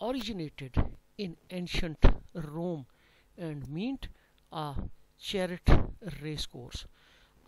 originated in ancient Rome and meant a chariot race course।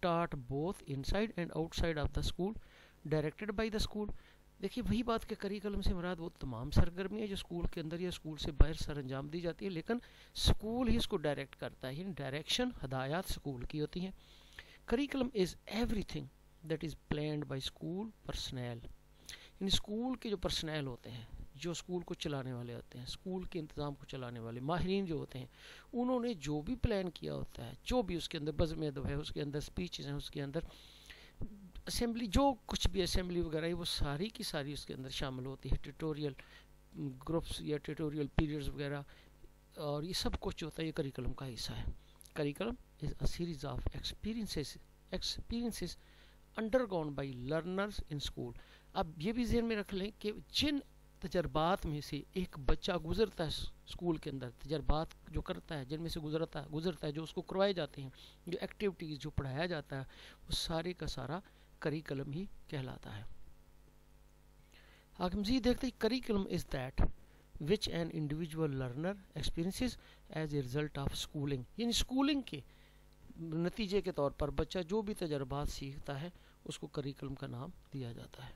taught both inside and outside of the school directed by the school. دیکھیے وہی بات کہ curriculum سے مراد وہ تمام سرگرمیاں جو اسکول کے اندر یا اسکول سے باہر سر انجام دی جاتی ہے، لیکن اسکول ہی اس کو ڈائریکٹ کرتا ہے، یعنی ڈائریکشن، ہدایات اسکول کی ہوتی ہیں. Curriculum is every thing that is planned by school personnel, یعنی اسکول کے جو پرسنل ہوتے ہیں، جو اسکول کو چلانے والے ہوتے ہیں، اسکول کے انتظام کو چلانے والے ماہرین جو ہوتے ہیں، انہوں نے جو بھی پلان کیا ہوتا ہے، جو بھی اس کے اندر بزم ادب ہے، اس کے اندر اسپیچز ہیں، اس کے اندر اسمبلی، جو کچھ بھی اسمبلی وغیرہ ہے، وہ ساری کی ساری اس کے اندر شامل ہوتی ہے. ٹیٹوریل گروپس یا ٹیٹوریل پیریڈز وغیرہ، اور یہ سب کچھ ہوتا ہے، یہ کریکلم کا حصہ ہے. Curriculum is a series of experiences undergone by learners in school. اب یہ بھی ذہن میں رکھ لیں کہ جن تجربات میں سے ایک بچہ گزرتا ہے اسکول کے اندر، تجربات جو کرتا ہے، جن میں سے گزرتا ہے جو اس کو کروائے جاتے ہیں، جو ایکٹیویٹیز جو پڑھایا جاتا ہے، وہ سارے کا سارا کریکلم ہی کہلاتا ہے. آگے مزید دیکھتے ہیں، curriculum is that which an individual learner experiences as a result of schooling, یعنی اسکولنگ کے نتیجے کے طور پر بچہ جو بھی تجربات سیکھتا ہے اس کو کریکلم کا نام دیا جاتا ہے.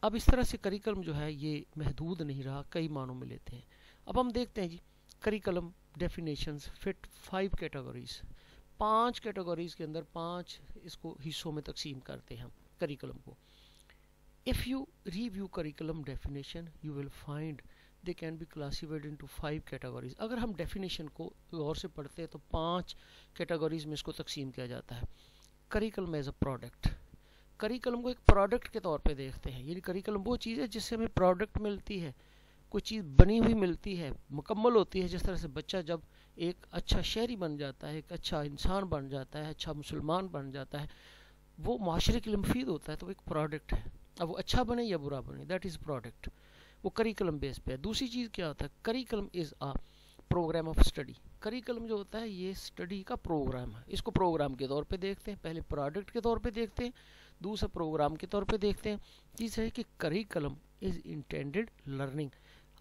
اب اس طرح سے کریکلم جو ہے یہ محدود نہیں رہا، کئی معنوں میں لیتے ہیں. اب ہم دیکھتے ہیں جی curriculum definitions fit 5 categories, 5 categories کے اندر 5 اس کو حصوں میں تقسیم کرتے ہیں ہم کریکلم کو. If you review curriculum definition, you will find they can be classified into 5 categories. اگر ہم ڈیفینیشن کو غور سے پڑھتے ہیں تو 5 کیٹیگریز میں اس کو تقسیم کیا جاتا ہے. Curriculum as a product, curriculum کو ایک پروڈکٹ کے طور پہ دیکھتے ہیں، یعنی کریکلم وہ چیز ہے جس سے ہمیں پروڈکٹ ملتی ہے، کوئی چیز بنی ہوئی ملتی ہے، مکمل ہوتی ہے. جس طرح سے بچہ جب ایک اچھا شہری بن جاتا ہے، ایک اچھا انسان بن جاتا ہے، اچھا مسلمان بن جاتا ہے، وہ معاشرے کے لیے مفید ہوتا ہے، تو وہ ایک پروڈکٹ ہے. اب وہ اچھا بنے یا برا بنے، دیٹ از پروڈکٹ، وہ کریکلم بیس پہ ہے. دوسری چیز کیا ہوتا ہے، curriculum is a program of study. Curriculum جو ہوتا ہے یہ اسٹڈی کا پروگرام ہے، اس کو پروگرام کے طور پہ دیکھتے ہیں. پہلے پروڈکٹ کے طور پہ دیکھتے ہیں، دوسرا پروگرام کے طور پہ دیکھتے ہیں. تیسرا ہے کہ کریکلم از انٹینڈیڈ لرننگ.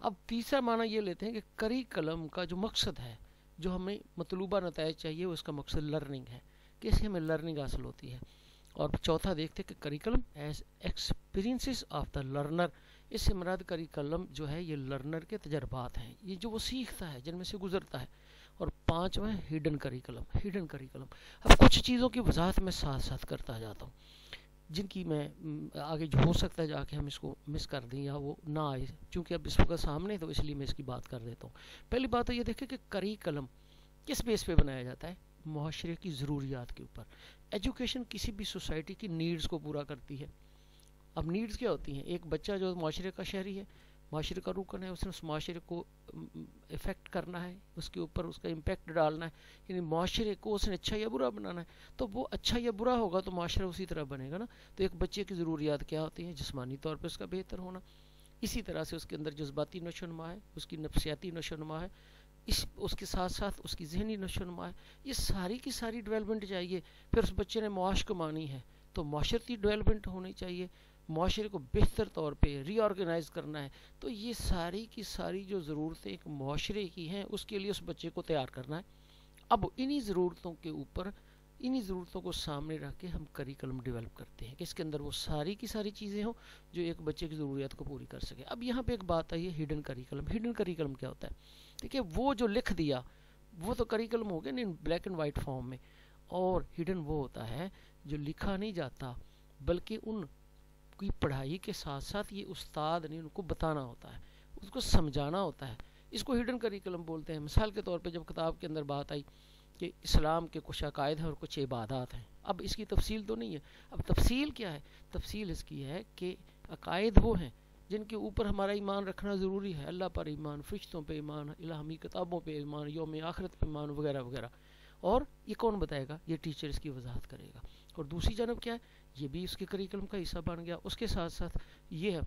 اب تیسرا معنی یہ لیتے ہیں کہ کریکلم کا جو مقصد ہے، جو ہمیں مطلوبہ نتائج چاہیے، اس کا مقصد لرننگ ہے، کہ اس سے ہمیں لرننگ حاصل ہوتی ہے. اور چوتھا دیکھتے کہ curriculum as experiences of the learner. اس سے مراد کریکلم جو ہے یہ لرنر کے تجربات ہیں، یہ جو وہ سیکھتا ہے، جن میں سے گزرتا ہے. اور پانچواں ہڈن کریکلم. ہڈن کریکلم اب کچھ چیزوں کی وضاحت میں ساتھ ساتھ کرتا جاتا ہوں، جن کی میں آگے جو ہو سکتا ہے جا کے ہم اس کو مس کر دیں یا وہ نہ آئے، چونکہ اب اس وقت سامنے تو اس لیے میں اس کی بات کر دیتا ہوں. پہلی بات تو یہ دیکھیں کہ کریکلم کس بیس پہ بنایا جاتا ہے، معاشرے کی ضروریات کے اوپر. ایجوکیشن کسی بھی سوسائٹی کی نیڈز کو پورا کرتی ہے. اب نیڈز کیا ہوتی ہیں، ایک بچہ جو معاشرے کا شہری ہے، معاشرے کا رکن ہے، اس نے اس معاشرے کو افیکٹ کرنا ہے، اس کے اوپر اس کا امپیکٹ ڈالنا ہے، یعنی معاشرے کو اس نے اچھا یا برا بنانا ہے. تو وہ اچھا یا برا ہوگا تو معاشرہ اسی طرح بنے گا نا. تو ایک بچے کی ضروریات کیا ہوتی ہیں، جسمانی طور پہ اس کا بہتر ہونا، اسی طرح سے اس کے اندر جذباتی نشو و نما ہے، اس کی نفسیاتی نشو و نما ہے، اس کے ساتھ ساتھ اس کی ذہنی نشو و نما ہے. یہ ساری کی ساری ڈیولپمنٹ چاہیے. پھر اس بچے نے معاش کمانی ہے تو معاشرتی ڈیولپمنٹ ہونی چاہیے، معاشرے کو بہتر طور پہ ری آرگنائز کرنا ہے. تو یہ ساری کی ساری جو ضرورتیں ایک معاشرے کی ہیں، اس کے لیے اس بچے کو تیار کرنا ہے. اب انہی ضرورتوں کے اوپر، انہی ضرورتوں کو سامنے رکھ کے ہم کریکلم ڈیولپ کرتے ہیں کہ اس کے اندر وہ ساری کی ساری چیزیں ہوں جو ایک بچے کی ضروریات کو پوری کر سکے. اب یہاں پہ ایک بات آئی ہے، ہڈن کریکلم. ہڈن کریکلم کیا ہوتا ہے؟ دیکھیے وہ جو لکھ دیا وہ تو کریکلم ہو گیا نہیں بلیک اینڈ وائٹ فارم میں، اور ہڈن وہ ہوتا ہے جو لکھا نہیں جاتا، بلکہ ان کی پڑھائی کے ساتھ ساتھ یہ استاد نے ان کو بتانا ہوتا ہے، اس کو سمجھانا ہوتا ہے. اس کو ہڈن کریکلم بولتے ہیں. مثال کے طور پہ جب کتاب کے اندر بات آئی کہ اسلام کے کچھ عقائد ہیں اور کچھ عبادات ہیں، اب اس کی تفصیل تو نہیں ہے. اب تفصیل کیا ہے؟ تفصیل اس کی ہے کہ عقائد وہ ہیں جن کے اوپر ہمارا ایمان رکھنا ضروری ہے، اللہ پر ایمان، فرشتوں پہ ایمان، الہامی کتابوں پہ ایمان، یوم آخرت پہ ایمان وغیرہ وغیرہ. اور یہ کون بتائے گا؟ یہ ٹیچر اس کی وضاحت کرے گا. اور دوسری جانب کیا ہے، یہ بھی اس کے کریکلم کا حصہ بن گیا. اس کے ساتھ ساتھ یہ ہے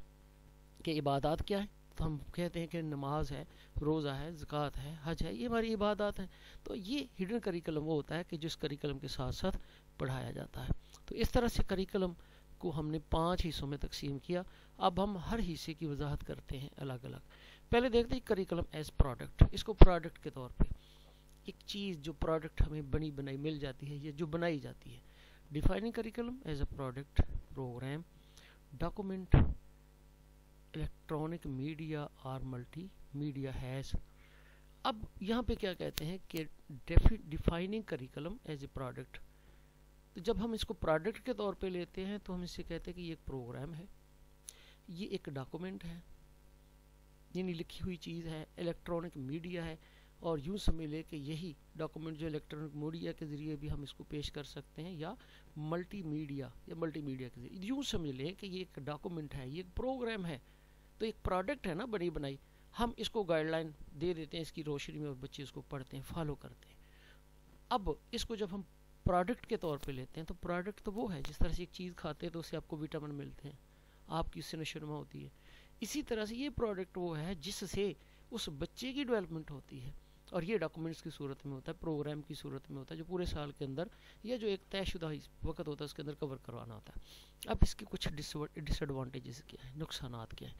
کہ عبادات کیا ہے، تو ہم کہتے ہیں کہ نماز ہے، روزہ ہے، زکوٰۃ ہے، حج ہے، یہ ہماری عبادات ہیں. تو یہ ہڈن کریکلم وہ ہوتا ہے کہ جس کریکلم کے ساتھ ساتھ پڑھایا جاتا ہے. تو اس طرح سے کریکلم کو ہم نے 5 حصوں میں تقسیم کیا. اب ہم ہر حصے کی وضاحت کرتے ہیں الگ الگ. پہلے دیکھتے ہیں کریکلم ایز پروڈکٹ. اس کو پروڈکٹ کے طور پہ ایک چیز جو پروڈکٹ ہمیں بنی بنائی مل جاتی ہے یا جو بنائی جاتی ہے. Defining curriculum as a product, program, document, electronic media or multimedia has. اب یہاں پہ کیا کہتے ہیں کہ defining curriculum as a product. تو جب ہم اس کو پروڈکٹ کے طور پہ لیتے ہیں تو ہم اس سے کہتے ہیں کہ یہ ایک پروگرام ہے, یہ ایک ڈاکومنٹ ہے, یعنی لکھی ہوئی چیز ہے, الیکٹرانک میڈیا ہے, اور یوں سمجھ لے کہ یہی ڈاکومنٹ جو الیکٹرانک میڈیا کے ذریعے بھی ہم اس کو پیش کر سکتے ہیں, یا ملٹی میڈیا کے ذریعے. یوں سمجھ لیں کہ یہ ایک ڈاکومنٹ ہے, یہ ایک پروگرام ہے, تو ایک پروڈکٹ ہے نا بنی بنائی. ہم اس کو گائیڈ لائن دے دیتے ہیں اس کی روشنی میں, اور بچے اس کو پڑھتے ہیں, فالو کرتے ہیں. اب اس کو جب ہم پروڈکٹ کے طور پہ لیتے ہیں تو پروڈکٹ تو وہ ہے جس طرح سے ایک چیز کھاتے ہیں تو اس سے آپ کو وٹامن ملتے ہیں, آپ کی اس سے نشوونما ہوتی ہے. اسی طرح سے یہ پروڈکٹ وہ ہے جس سے اس بچے کی ڈیولپمنٹ ہوتی ہے, اور یہ ڈاکومنٹس کی صورت میں ہوتا ہے, پروگرام کی صورت میں ہوتا ہے, جو پورے سال کے اندر یا جو ایک طے شدہ وقت ہوتا ہے اس کے اندر کور کروانا ہوتا ہے. اب اس کے کچھ ڈس ایڈوانٹیجز کیا ہیں, نقصانات کیا ہیں.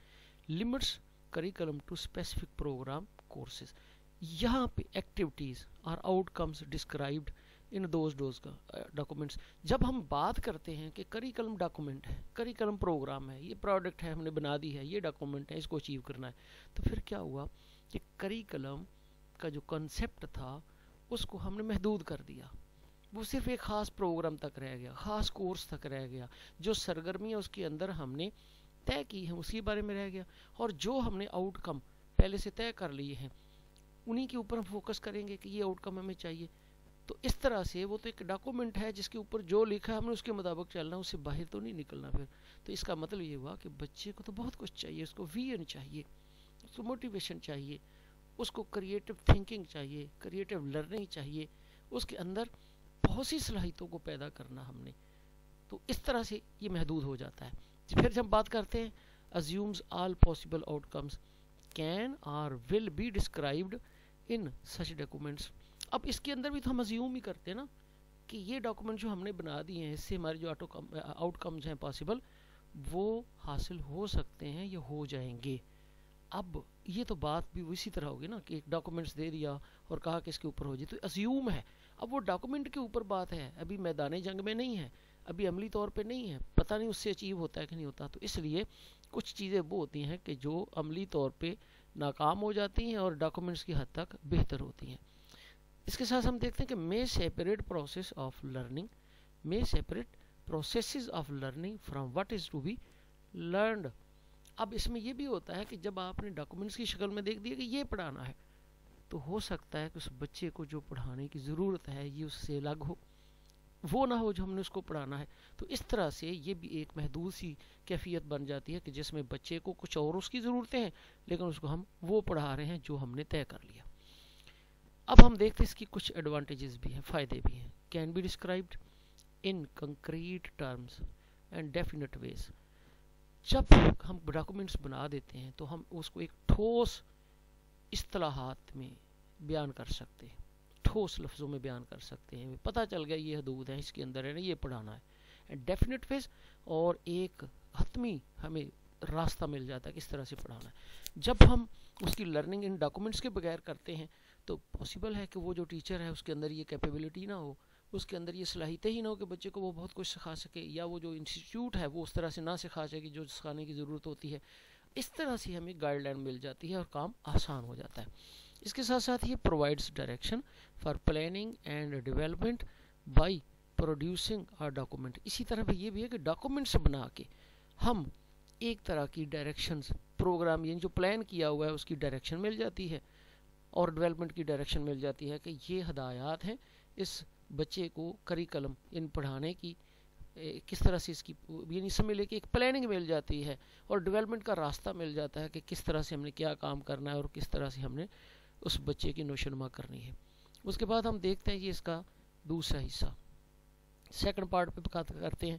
Limits curriculum to specific program courses. یہاں پہ ایکٹیویٹیز اور outcomes described in those documents. جب ہم بات کرتے ہیں کہ کریکلم ڈاکومنٹ ہے, کریکلم پروگرام ہے, یہ پروڈکٹ ہے, ہم نے بنا دی ہے, یہ ڈاکومنٹ ہے, اس کو اچیو کرنا ہے, تو پھر کیا ہوا کہ کریکلم کا جو کنسیپٹ تھا اس کو ہم نے محدود کر دیا. وہ صرف ایک خاص پروگرام تک رہ گیا, خاص کورس تک رہ گیا. جو سرگرمیاں اس کے اندر ہم نے طے کی ہیں اسی بارے میں رہ گیا, اور جو ہم نے آؤٹ کم پہلے سے طے کر لیے ہیں انہی کے اوپر ہم فوکس کریں گے کہ یہ آؤٹ کم ہمیں چاہیے. تو اس طرح سے وہ تو ایک ڈاکومنٹ ہے جس کے اوپر جو لکھا ہے ہم نے اس کے مطابق چلنا, اس سے باہر تو نہیں نکلنا. پھر تو اس کا مطلب یہ ہوا کہ بچے کو تو بہت کچھ چاہیے, اس کو ویژن چاہیے, اس کو موٹیویشن چاہیے, اس کو کریٹو تھنکنگ چاہیے, کریٹو لرننگ چاہیے, اس کے اندر بہت سی صلاحیتوں کو پیدا کرنا ہم نے. تو اس طرح سے یہ محدود ہو جاتا ہے. پھر جب ہم بات کرتے ہیں assumes all possible outcomes can or will be described in such documents. اب اس کے اندر بھی تو ہم assume ہی کرتے ہیں نا کہ یہ ڈاکومنٹ جو ہم نے بنا دیے ہیں اس سے ہمارے جو آؤٹ کمز ہیں پاسبل وہ حاصل ہو سکتے ہیں یا ہو جائیں گے. اب یہ تو بات بھی اسی طرح ہوگی نا کہ ایک ڈاکومنٹس دے دیا اور کہا کہ اس کے اوپر ہو جائے, تو assume ہے. اب وہ ڈاکومنٹ کے اوپر بات ہے, ابھی میدان جنگ میں نہیں ہے, ابھی عملی طور پہ نہیں ہے, پتہ نہیں اس سے اچیو ہوتا ہے کہ نہیں ہوتا. تو اس لیے کچھ چیزیں وہ ہوتی ہیں کہ جو عملی طور پہ ناکام ہو جاتی ہیں اور ڈاکومنٹس کی حد تک بہتر ہوتی ہیں. اس کے ساتھ ہم دیکھتے ہیں کہ may separate process of learning, may separate processes of learning from what is to be learned. اب اس میں یہ بھی ہوتا ہے کہ جب آپ نے ڈاکومنٹس کی شکل میں دیکھ دیا کہ یہ پڑھانا ہے تو ہو سکتا ہے کہ اس بچے کو جو پڑھانے کی ضرورت ہے یہ اس سے الگ ہو, وہ نہ ہو جو ہم نے اس کو پڑھانا ہے. تو اس طرح سے یہ بھی ایک محدود سی کیفیت بن جاتی ہے کہ جس میں بچے کو کچھ اور اس کی ضرورتیں ہیں لیکن اس کو ہم وہ پڑھا رہے ہیں جو ہم نے طے کر لیا. اب ہم دیکھتے ہیں اس کی کچھ ایڈوانٹیجز بھی ہیں, فائدے بھی ہیں. Can be described in concrete terms and definite ways. جب ہم ڈاکومنٹس بنا دیتے ہیں تو ہم اس کو ایک ٹھوس اصطلاحات میں بیان کر سکتے ہیں, ٹھوس لفظوں میں بیان کر سکتے ہیں. پتہ چل گیا یہ حدود ہے, اس کے اندر ہے نا, یہ پڑھانا ہے. ڈیفینٹ ویز, اور ایک حتمی ہمیں راستہ مل جاتا ہے کس طرح سے پڑھانا ہے. جب ہم اس کی لرننگ ان ڈاکومنٹس کے بغیر کرتے ہیں تو پاسبل ہے کہ وہ جو ٹیچر ہے اس کے اندر یہ کیپیبلٹی نہ ہو, اس کے اندر یہ صلاحیتیں ہی نہ ہو کہ بچے کو وہ بہت کچھ سکھا سکے, یا وہ جو انسٹیٹیوٹ ہے وہ اس طرح سے نہ سکھا سکے جو سکھانے کی ضرورت ہوتی ہے. اس طرح سے ہمیں گائیڈ لائن مل جاتی ہے اور کام آسان ہو جاتا ہے. اس کے ساتھ ساتھ یہ provides direction for planning and development by producing a document. اسی طرح پہ یہ بھی ہے کہ ڈاکومنٹس بنا کے ہم ایک طرح کی ڈائریکشنز پروگرام یعنی جو پلان کیا ہوا ہے اس کی ڈائریکشن مل جاتی ہے اور ڈیولپمنٹ کی ڈائریکشن مل جاتی ہے کہ یہ ہدایات ہیں اس بچے کو کریکلم ان پڑھانے کی کس طرح سے اس کی یعنی سمجھ لے کہ ایک پلاننگ مل جاتی ہے اور ڈیولپمنٹ کا راستہ مل جاتا ہے کہ کس طرح سے ہم نے کیا کام کرنا ہے اور کس طرح سے ہم نے اس بچے کی نشوونما کرنی ہے. اس کے بعد ہم دیکھتے ہیں یہ اس کا دوسرا حصہ سیکنڈ پارٹ پہ بات کرتے ہیں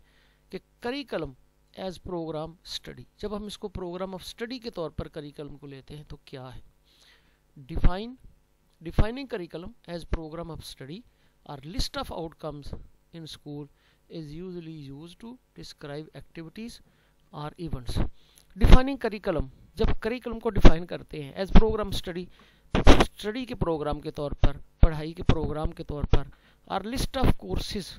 کہ کریکلم ایز پروگرام اسٹڈی. جب ہم اس کو پروگرام آف اسٹڈی کے طور پر کریکلم کو لیتے ہیں تو کیا ہے. Defining curriculum as program of study اور list of outcomes in school is usually used to describe activities or events. Defining curriculum, جب کریکلم کو ڈیفائن کرتے ہیں ایز پروگرام اسٹڈی, کے پروگرام کے طور پر, پڑھائی کے پروگرام کے طور پر, اور لسٹ آف کورسز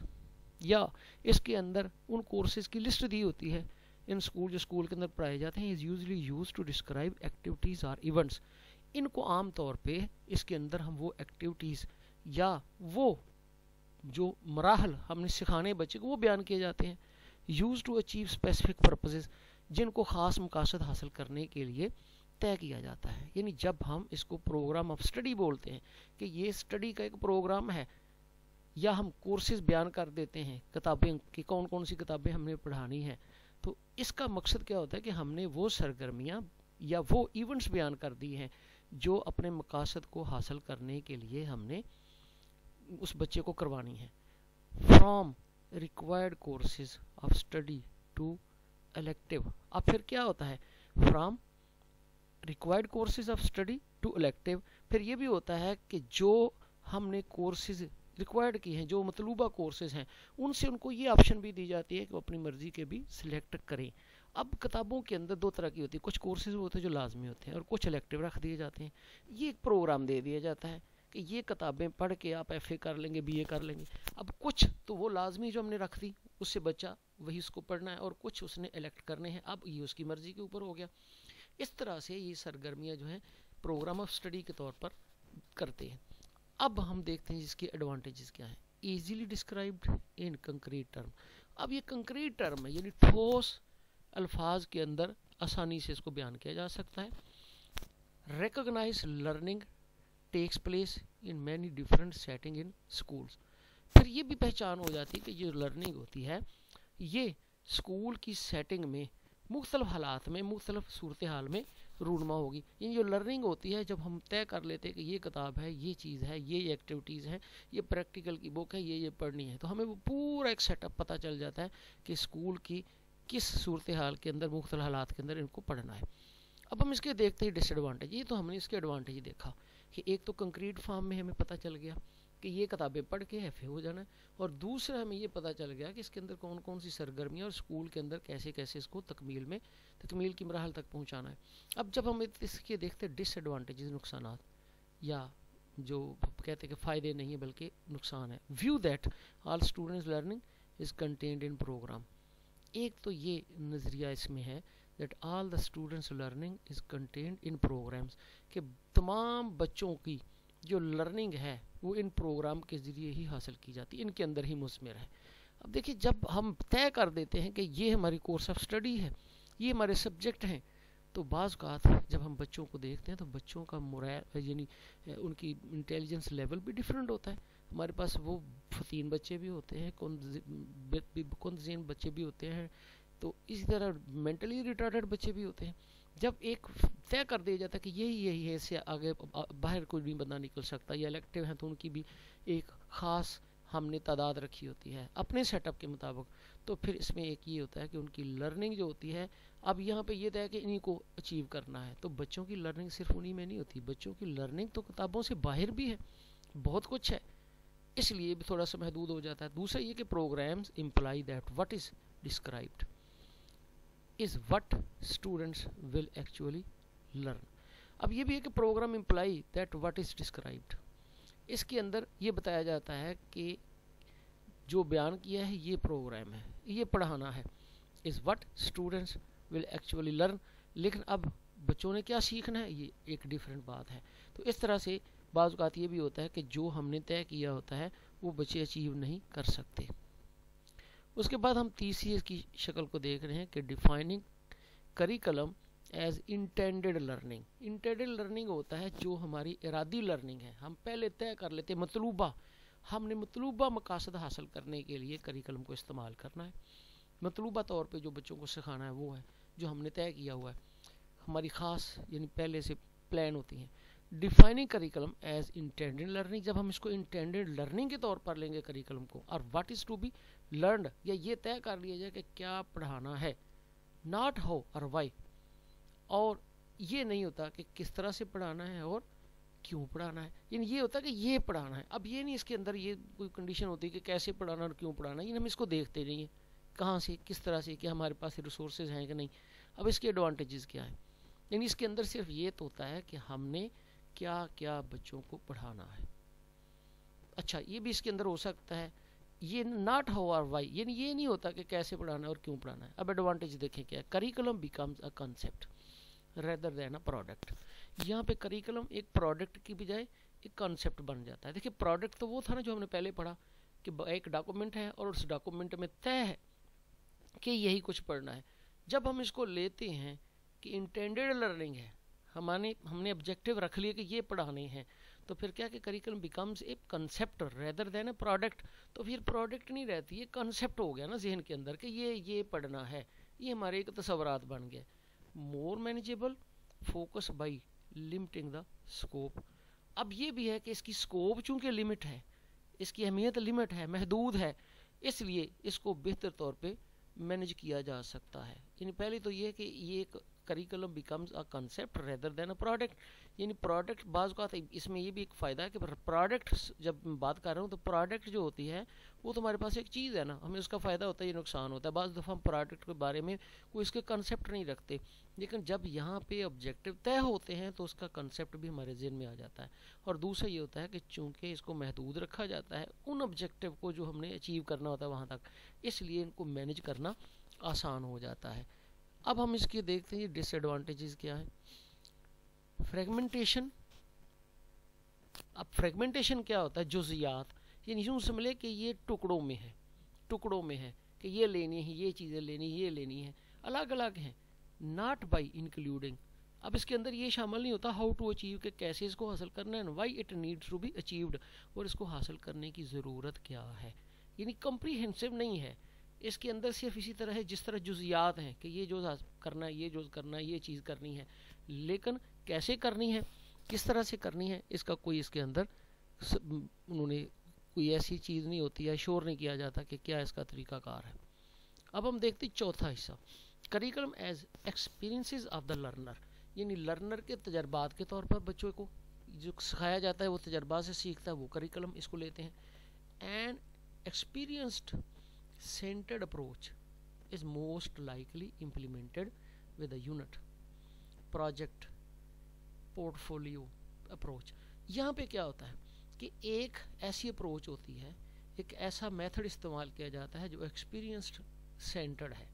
یا اس کے اندر ان کورسز کی لسٹ دی ہوتی ہے ان اسکول جو اسکول کے اندر پڑھائے جاتے ہیں، is usually used to describe activities اور ایونٹس. ان کو عام طور پہ اس کے اندر ہم وہ ایکٹیویٹیز یا وہ جو مراحل ہم نے سکھانے بچے کو وہ بیان کیے جاتے ہیں. Used to achieve specific purposes, جن کو خاص مقاصد حاصل کرنے کے لیے طے کیا جاتا ہے. یعنی جب ہم اس کو پروگرام آف اسٹڈی بولتے ہیں کہ یہ اسٹڈی کا ایک پروگرام ہے، یا ہم کورسز بیان کر دیتے ہیں کتابیں کہ کون کون سی کتابیں ہم نے پڑھانی ہیں، تو اس کا مقصد کیا ہوتا ہے کہ ہم نے وہ سرگرمیاں یا وہ ایونٹس بیان کر دی ہیں جو اپنے مقاصد کو حاصل کرنے کے لیے ہم نے اس بچے کو کروانی ہے. From required courses of study to elective. اب پھر کیا ہوتا ہے؟ From required courses of study to elective. پھر یہ بھی ہوتا ہے کہ جو ہم نے کورسز ریکوائرڈ کی ہیں، جو مطلوبہ کورسز ہیں، ان سے ان کو یہ آپشن بھی دی جاتی ہے کہ وہ اپنی مرضی کے بھی سلیکٹ کریں. اب کتابوں کے اندر دو طرح کی ہوتی ہے، کچھ کورسز ہوتے ہیں جو لازمی ہوتے ہیں اور کچھ الیکٹیو رکھ دیے جاتے ہیں. یہ ایک پروگرام دے دیا جاتا ہے کہ یہ کتابیں پڑھ کے آپ ایف اے کر لیں گے، بی اے کر لیں گے. اب کچھ تو وہ لازمی جو ہم نے رکھ دی اس سے بچہ وہی اس کو پڑھنا ہے، اور کچھ اس نے الیکٹ کرنے ہیں. اب یہ اس کی مرضی کے اوپر ہو گیا. اس طرح سے یہ سرگرمیاں جو ہیں پروگرام آف اسٹڈی کے طور پر کرتے ہیں. اب ہم دیکھتے ہیں جس کے ایڈوانٹیجز کیا ہیں. Easily described in concrete term. اب یہ کنکریٹ ٹرم ہے، یعنی ٹھوس الفاظ کے اندر آسانی سے اس کو بیان کیا جا سکتا ہے. Recognize learning takes place in many different setting in schools. پھر یہ بھی پہچان ہو جاتی ہے کہ جو لرننگ ہوتی ہے یہ اسکول کی سیٹنگ میں مختلف حالات میں مختلف صورتحال میں رونما ہوگی. یعنی جو لرننگ ہوتی ہے جب ہم طے کر لیتے ہیں کہ یہ کتاب ہے، یہ چیز ہے، یہ ایکٹیویٹیز ہیں، یہ پریکٹیکل کی بک ہے، یہ پڑھنی ہے، تو ہمیں وہ پورا ایک سیٹ اپ پتہ چل جاتا ہے کہ اسکول کی کس صورتحال کے اندر مختلف حالات کے اندر ان کو پڑھنا ہے. اب ہم اس کے دیکھتے ہیں ڈس ایڈوانٹیج. یہ تو ہم نے اس کے ایڈوانٹیج دیکھا کہ ایک تو کنکریٹ فارم میں ہمیں پتہ چل گیا کہ یہ کتابیں پڑھ کے ایف اے ہو جانا ہے، اور دوسرا ہمیں یہ پتہ چل گیا کہ اس کے اندر کون کون سی سرگرمیاں اور اسکول کے اندر کیسے کیسے اس کو تکمیل کی مراحل تک پہنچانا ہے. اب جب ہم اس کے دیکھتے ڈس ایڈوانٹیجز، نقصانات، یا جو کہتے ہیں کہ فائدے نہیں ہیں بلکہ نقصان ہے. View that all students learning is contained in program. ایک تو یہ نظریہ اس میں ہے that all the students learning is contained in programs، کہ تمام بچوں کی جو لرننگ ہے وہ ان پروگرام کے ذریعے ہی حاصل کی جاتی ہے، ان کے اندر ہی مثمر ہے. اب دیکھیے جب ہم طے کر دیتے ہیں کہ یہ ہماری کورس آف اسٹڈی ہے، یہ ہمارے سبجیکٹ ہیں، تو بعض اوقات جب ہم بچوں کو دیکھتے ہیں تو بچوں کا یعنی ان کی انٹیلیجنس لیول بھی ڈفرینٹ ہوتا ہے. ہمارے پاس وہ فتین بچے بھی ہوتے ہیں، کند ذہن بچے بھی ہوتے ہیں، تو اسی طرح مینٹلی ریٹارڈڈ بچے بھی ہوتے ہیں. جب ایک طے کر دیا جاتا ہے کہ یہی ہے، اس سے آگے باہر کوئی نہیں بندہ نکل سکتا، یا الیکٹیو ہیں تو ان کی بھی ایک خاص ہم نے تعداد رکھی ہوتی ہے اپنے سیٹ اپ کے مطابق، تو پھر اس میں ایک یہ ہوتا ہے کہ ان کی لرننگ جو ہوتی ہے، اب یہاں پہ یہ طے ہے کہ انہیں کو اچیو کرنا ہے. تو بچوں کی لرننگ صرف انہیں میں نہیں ہوتی، بچوں کی لرننگ تو کتابوں سے باہر بھی ہے، بہت کچھ ہے، اس لیے بھی تھوڑا سا محدود ہو جاتا ہے. دوسرا یہ کہ programs employ that what is described is what students will actually learn. اب یہ بھی ہے کہ program employ that what is described. اس کے اندر یہ بتایا جاتا ہے کہ جو بیان کیا ہے یہ پروگرام ہے، یہ پڑھانا ہے. is what students will actually learn. لیکن اب بچوں نے کیا سیکھنا ہے یہ ایک ڈیفرنٹ بات ہے. تو اس طرح سے بعض اوقات یہ بھی ہوتا ہے کہ جو ہم نے طے کیا ہوتا ہے وہ بچے اچیو نہیں کر سکتے. اس کے بعد ہم تیسری اس کی شکل کو دیکھ رہے ہیں کہ defining curriculum as intended learning. Intended learning ہوتا ہے جو ہماری ارادی لرننگ ہے، ہم پہلے طے کر لیتے ہیں مطلوبہ، ہم نے مطلوبہ مقاصد حاصل کرنے کے لیے کریکلم کو استعمال کرنا ہے. مطلوبہ طور پہ جو بچوں کو سکھانا ہے وہ ہے جو ہم نے طے کیا ہوا ہے، ہماری خاص یعنی پہلے سے پلان ہوتی ہیں. Defining curriculum as intended learning, جب ہم اس کو انٹینڈیڈ لرننگ کے طور پر لیں گے کریکلم کو، اور what is to be learned, یا یہ طے کر لیا جائے کہ کیا پڑھانا ہے، ناٹ ہاؤ اور وائی. اور یہ نہیں ہوتا کہ کس طرح سے پڑھانا ہے اور کیوں پڑھانا ہے، یعنی یہ ہوتا ہے کہ یہ پڑھانا ہے. اب یہ نہیں اس کے اندر یہ کوئی کنڈیشن ہوتی کہ کیسے پڑھانا اور کیوں پڑھانا، یہ ہم اس کو دیکھتے نہیں ہیں کہاں سے کس طرح سے، کہ ہمارے پاس ریسورسز ہیں کہ نہیں. اب اس کے ایڈوانٹیجز کیا ہیں، یعنی اس کے اندر صرف یہ تو ہوتا ہے کہ ہم نے کیا کیا بچوں کو پڑھانا ہے. اچھا یہ بھی اس کے اندر ہو سکتا ہے یہ ناٹ ہاؤ اور وائی، یعنی یہ نہیں ہوتا کہ کیسے پڑھانا ہے اور کیوں پڑھانا ہے. اب ایڈوانٹیج دیکھیں کیا ہے. Curriculum becomes a concept rather than a product. یہاں پہ کریکولم ایک پروڈکٹ کی بجائے ایک کنسیپٹ بن جاتا ہے. دیکھیں پروڈکٹ تو وہ تھا نا جو ہم نے پہلے پڑھا کہ ایک ڈاکومنٹ ہے اور اس ڈاکومنٹ میں طے ہے کہ یہی کچھ پڑھنا ہے. جب ہم اس کو لیتے ہیں کہ انٹینڈیڈ لرننگ ہے، ہم نے آبجیکٹیو رکھ لیا کہ یہ پڑھانے ہیں، تو پھر کیا کہ curriculum becomes a concept rather than a product. تو پھر پروڈکٹ نہیں رہتی، یہ کنسیپٹ ہو گیا نا ذہن کے اندر کہ یہ پڑھنا ہے، یہ ہمارے ایک تصورات بن گئے. More manageable focus by limiting the scope. اب یہ بھی ہے کہ اس کی اسکوپ چونکہ لمٹ ہے، اس کی اہمیت لمٹ ہے، محدود ہے، اس لیے اس کو بہتر طور پہ مینیج کیا جا سکتا ہے. یعنی پہلے تو یہ کہ یہ ایک curriculum becomes a concept rather than a product. یعنی پروڈکٹ بعض اوقات اس میں یہ بھی ایک فائدہ ہے کہ پروڈکٹ جب میں بات کر رہا ہوں تو پروڈکٹ جو ہوتی ہے وہ تو ہمارے پاس ایک چیز ہے نا، ہمیں اس کا فائدہ ہوتا ہے، یہ نقصان ہوتا ہے. بعض دفعہ ہم پروڈکٹ کے بارے میں کوئی اس کے کنسیپٹ نہیں رکھتے، لیکن جب یہاں پہ آبجیکٹیو طے ہوتے ہیں تو اس کا کنسیپٹ بھی ہمارے ذہن میں آ جاتا ہے. اور دوسرا یہ ہوتا ہے کہ چونکہ اس کو محدود رکھا جاتا ہے ان آبجیکٹیو کو جو ہم نے اچیو کرنا ہوتا ہے وہاں تک، اس لیے ان کو مینیج کرنا آسان ہو جاتا ہے. اب ہم اس کے دیکھتے ہیں ڈس ایڈوانٹیجز کیا ہے. فریگمنٹیشن. اب فریگمنٹیشن کیا ہوتا ہے؟ جزیات. یعنی یوں سمجھے کہ یہ ٹکڑوں میں ہے کہ یہ لینی ہے، یہ چیزیں یہ لینی ہے، الگ الگ ہیں. Not by including. اب اس کے اندر یہ شامل نہیں ہوتا ہاؤ ٹو اچیو کہ کیسے اس کو حاصل کرنا ہے، why it needs to be achieved, اور اس کو حاصل کرنے کی ضرورت کیا ہے. یعنی کمپریہنسو نہیں ہے. اس کے اندر صرف اسی طرح ہے جس طرح جزیات ہیں کہ یہ جو کرنا ہے، یہ جو کرنا ہے، یہ چیز کرنی ہے، لیکن کیسے کرنی ہے، کس طرح سے کرنی ہے، اس کا کوئی اس کے اندر انہوں نے کوئی ایسی چیز نہیں ہوتی ہے، شور نہیں کیا جاتا کہ کیا اس کا طریقہ کار ہے. اب ہم دیکھتے چوتھا حصہ، curriculum as experiences of the learner. یعنی لرنر کے تجربات کے طور پر بچوں کو جو سکھایا جاتا ہے وہ تجربات سے سیکھتا ہے، وہ کریکولم اس کو لیتے ہیں. And experienced centered approach is most likely implemented with a unit project portfolio approach. یہاں پہ کیا ہوتا ہے کہ ایک ایسی اپروچ ہوتی ہے، ایک ایسا میتھڈ استعمال کیا جاتا ہے جو ایکسپیرینسڈ سینٹرڈ ہے.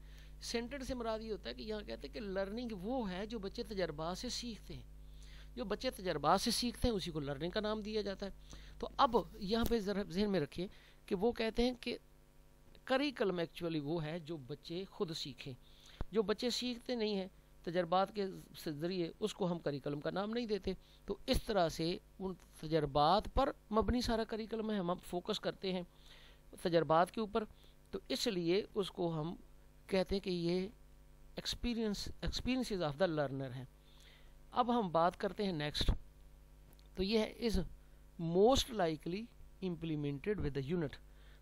سینٹرڈ سے مراد یہ ہوتا ہے کہ یہاں کہتے ہیں کہ لرننگ وہ ہے جو بچے تجربات سے سیکھتے ہیں. جو بچے تجربات سے سیکھتے ہیں اسی کو لرننگ کا نام دیا جاتا ہے. تو اب یہاں پہ ذرا ذہن میں رکھیے کہ وہ کہتے ہیں کہ کریکولم ایکچولی وہ ہے جو بچے خود سیکھیں. جو بچے سیکھتے نہیں ہیں تجربات کے ذریعے، اس کو ہم کریکولم کا نام نہیں دیتے. تو اس طرح سے ان تجربات پر مبنی سارا کریکولم ہے، ہم فوکس کرتے ہیں تجربات کے اوپر، تو اس لیے اس کو ہم کہتے ہیں کہ یہ ایکسپیرینسز آف دا لرنر ہے. اب ہم بات کرتے ہیں نیکسٹ، تو یہ ہے is most likely implemented with a unit.